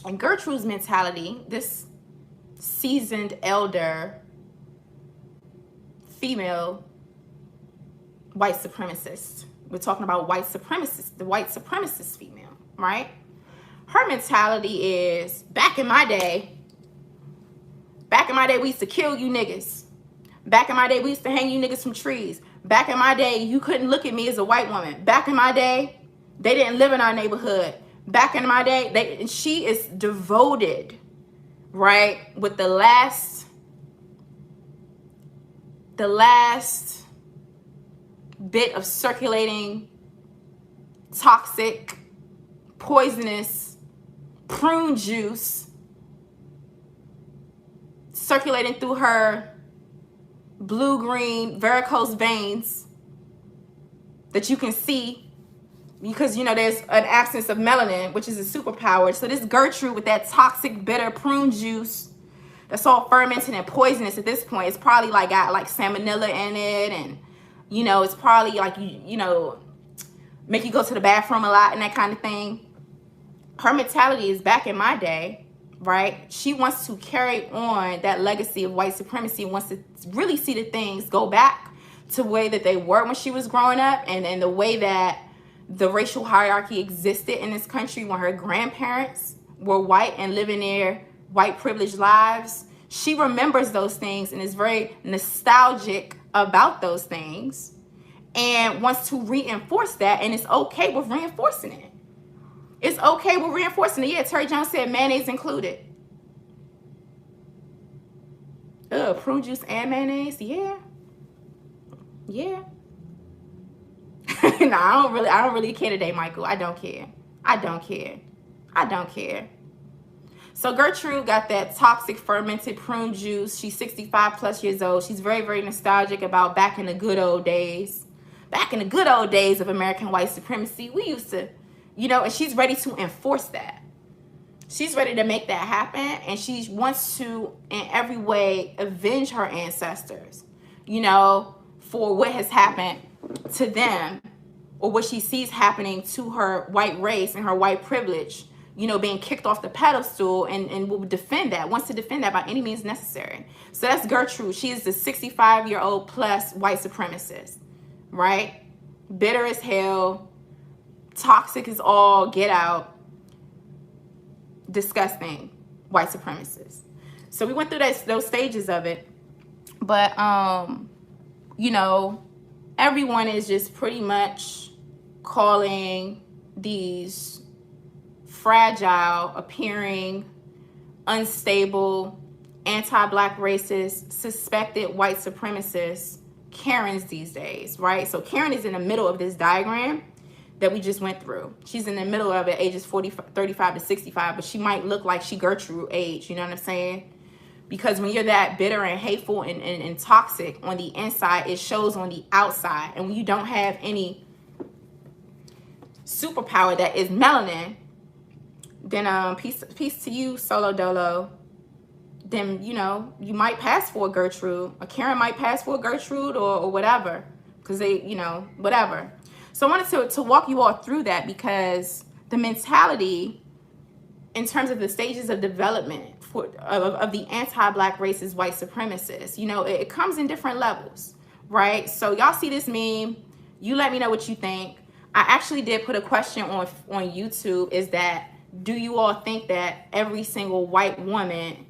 And Gertrude's mentality, this seasoned elder female white supremacist. We're talking about white supremacist, the white supremacist female, right? Her mentality is, back in my day, we used to kill you niggas. Back in my day, we used to hang you niggas from trees. Back in my day, you couldn't look at me as a white woman. Back in my day, they didn't live in our neighborhood. Back in my day, she is devoted, right, with the last bit of circulating toxic, poisonous prune juice circulating through her blue-green varicose veins that you can see, because, you know, there's an absence of melanin, which is a superpower. So this Gertrude with that toxic, bitter prune juice that's all fermented and poisonous at this point, it's probably like got like salmonella in it, and, you know, it's probably like, you know, make you go to the bathroom a lot and that kind of thing. Her mentality is, back in my day, right? She wants to carry on that legacy of white supremacy, wants to really see the things go back to the way that they were when she was growing up, and the way that the racial hierarchy existed in this country when her grandparents were white and living their white privileged lives. She remembers those things and is very nostalgic about those things and wants to reinforce that, and it's okay with reinforcing it. It's okay with reinforcing it. Yeah, Terry Jones said mayonnaise included. Prune juice and mayonnaise? Yeah. Yeah. No, I don't really care today, Michael. I don't care. I don't care. I don't care. So Gertrude got that toxic fermented prune juice. She's 65 plus years old. She's very, very nostalgic about back in the good old days. Back in the good old days of American white supremacy, we used to, you know, and she's ready to enforce that. She's ready to make that happen, and she wants to, in every way, avenge her ancestors, you know, for what has happened to them, or what she sees happening to her white race and her white privilege, you know, being kicked off the pedestal, and will defend that, wants to defend that by any means necessary. So that's Gertrude. She is the 65-year-old plus white supremacist, right? Bitter as hell, toxic as all get out, disgusting white supremacist. So we went through those stages of it, but you know, everyone is just pretty much calling these fragile appearing, unstable, anti-black racist, suspected white supremacists Karens these days, right? So Karen is in the middle of this diagram that we just went through. She's in the middle of it, ages 35 to 65, but she might look like she Gertrude age, you know what I'm saying? Because when you're that bitter and hateful and toxic on the inside, it shows on the outside. And when you don't have any superpower that is melanin, then peace to you, solo dolo. Then, you know, you might pass for a Gertrude. A Karen might pass for a Gertrude or whatever. Because they, you know, whatever. So I wanted to walk you all through that, because the mentality in terms of the stages of development of the anti-black racist white supremacists, you know, it comes in different levels, right? So y'all see this meme, you let me know what you think. I actually did put a question on YouTube, is that, do you all think that every single white woman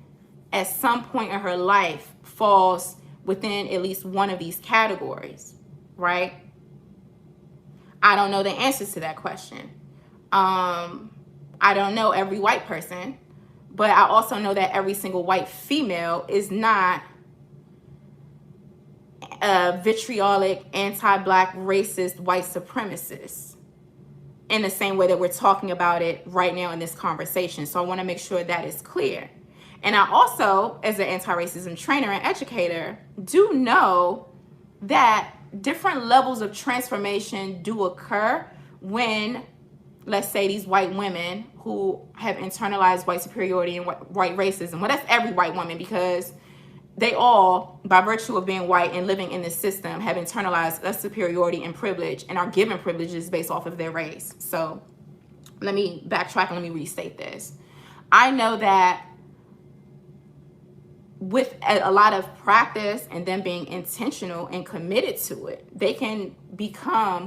at some point in her life falls within at least one of these categories, right? I don't know the answers to that question. I don't know every white person, but I also know that every single white female is not a vitriolic, anti-black, racist, white supremacist in the same way that we're talking about it right now in this conversation. So I want to make sure that is clear. And I also, as an anti-racism trainer and educator, do know that different levels of transformation do occur when, let's say, these white women who have internalized white superiority and white racism, well, that's every white woman, because they all, by virtue of being white and living in this system, have internalized a superiority and privilege and are given privileges based off of their race. So let me backtrack and let me restate this. I know that with a lot of practice and them being intentional and committed to it, they can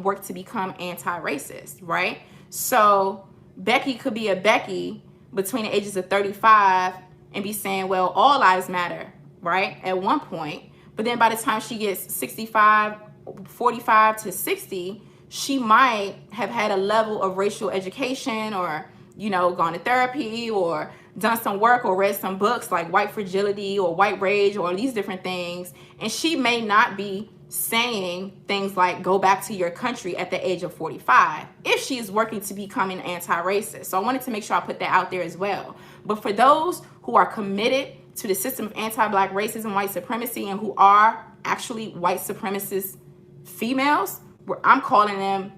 work to become anti-racist, right? So Becky could be a Becky between the ages of 35 and be saying, well, all lives matter, right? At one point. But then by the time she gets 65, 45 to 60, she might have had a level of racial education, or, you know, gone to therapy, or done some work, or read some books like White Fragility or White Rage, or these different things. And she may not be saying things like go back to your country at the age of 45 if she is working to become an anti-racist. So I wanted to make sure I put that out there as well. But for those who are committed to the system of anti-black racism, white supremacy, and who are actually white supremacist females, where I'm calling them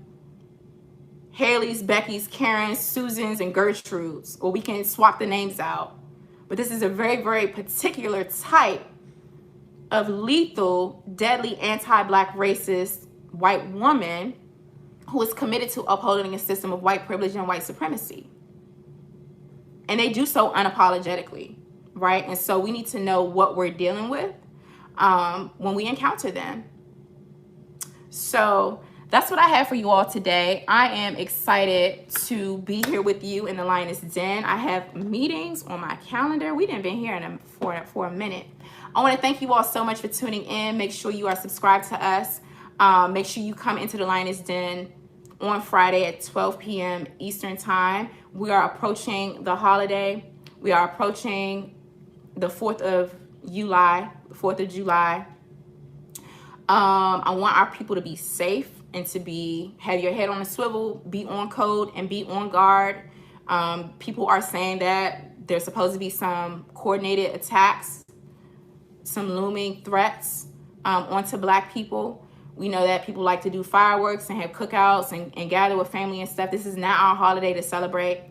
Haley's, Becky's, Karen's, Susan's, and Gertrude's, or we can swap the names out. But this is a very, very particular type of lethal, deadly, anti-black racist white woman who is committed to upholding a system of white privilege and white supremacy. And they do so unapologetically, right? And so we need to know what we're dealing with when we encounter them. So that's what I have for you all today. I am excited to be here with you in the Lioness Den. I have meetings on my calendar. We didn't been here for a minute. I want to thank you all so much for tuning in. Make sure you are subscribed to us. Make sure you come into the Lioness Den on Friday at 12 p.m. Eastern Time. We are approaching the holiday. We are approaching the 4th of July. I want our people to be safe and to have your head on a swivel, be on code, and be on guard. People are saying that there's supposed to be some coordinated attacks, some looming threats onto black people. We know that people like to do fireworks and have cookouts and gather with family and stuff. This is not our holiday to celebrate,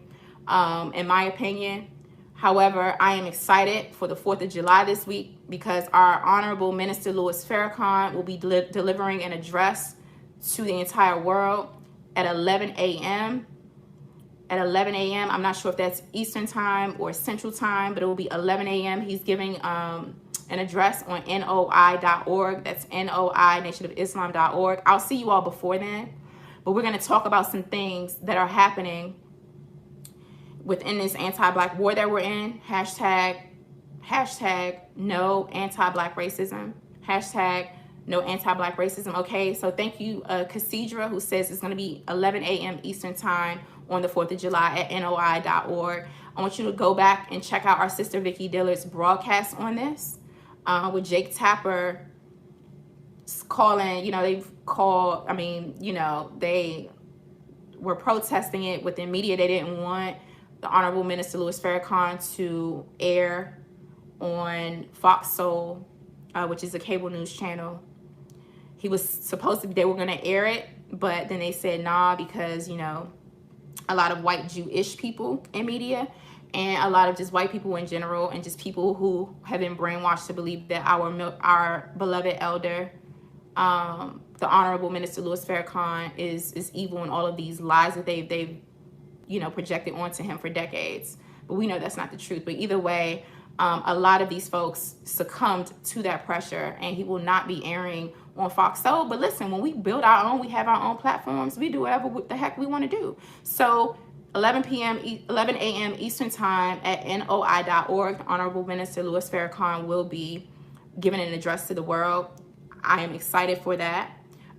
in my opinion. However, I am excited for the 4th of July this week, because our Honorable Minister Louis Farrakhan will be delivering an address to the entire world at 11 a.m. At 11 a.m., I'm not sure if that's Eastern Time or Central Time, but it will be 11 a.m. He's giving an address on NOI.org. That's NOI, nationofislam.org. I'll see you all before then, but we're going to talk about some things that are happening within this anti-black war that we're in. Hashtag no anti-black racism. Hashtag no anti-black racism. Okay, so thank you, Cassidra, who says it's going to be 11 a.m. Eastern Time on the 4th of July at NOI.org. I want you to go back and check out our sister Vicky Dillard's broadcast on this with Jake Tapper calling, you know, they've called, I mean, you know, they were protesting it within media. They didn't want the Honorable Minister Louis Farrakhan to air on Fox Soul, which is a cable news channel. He was supposed to, they were going to air it, but then they said nah, because, you know, a lot of white Jewish people in media, and a lot of just white people in general, and just people who have been brainwashed to believe that our beloved elder, the Honorable Minister Louis Farrakhan, is evil, and all of these lies that they've you know, projected onto him for decades. But we know that's not the truth. But either way, a lot of these folks succumbed to that pressure, and he will not be airing on Fox Soul. But listen, when we build our own, we have our own platforms, we do whatever the heck we want to do. So 11 a.m. Eastern Time at NOI.org, Honorable Minister Louis Farrakhan will be giving an address to the world. I am excited for that.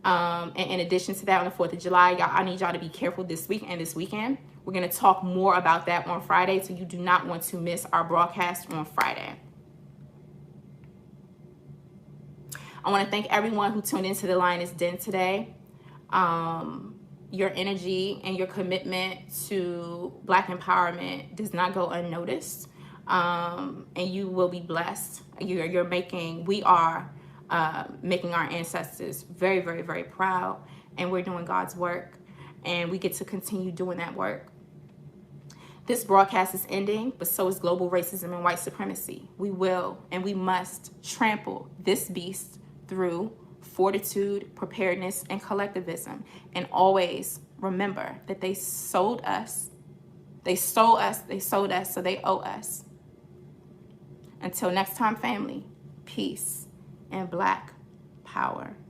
And in addition to that, on the 4th of July, I need y'all to be careful this week and this weekend. We're going to talk more about that on Friday, so you do not want to miss our broadcast on Friday. I want to thank everyone who tuned into the Lioness Den today. Your energy and your commitment to Black empowerment does not go unnoticed, and you will be blessed. We are making our ancestors very, very, very proud, and we're doing God's work, and we get to continue doing that work. This broadcast is ending, but so is global racism and white supremacy. We will and we must trample this beast through fortitude, preparedness, and collectivism. And always remember that they sold us. They stole us. They sold us, so they owe us. Until next time, family, peace and Black power.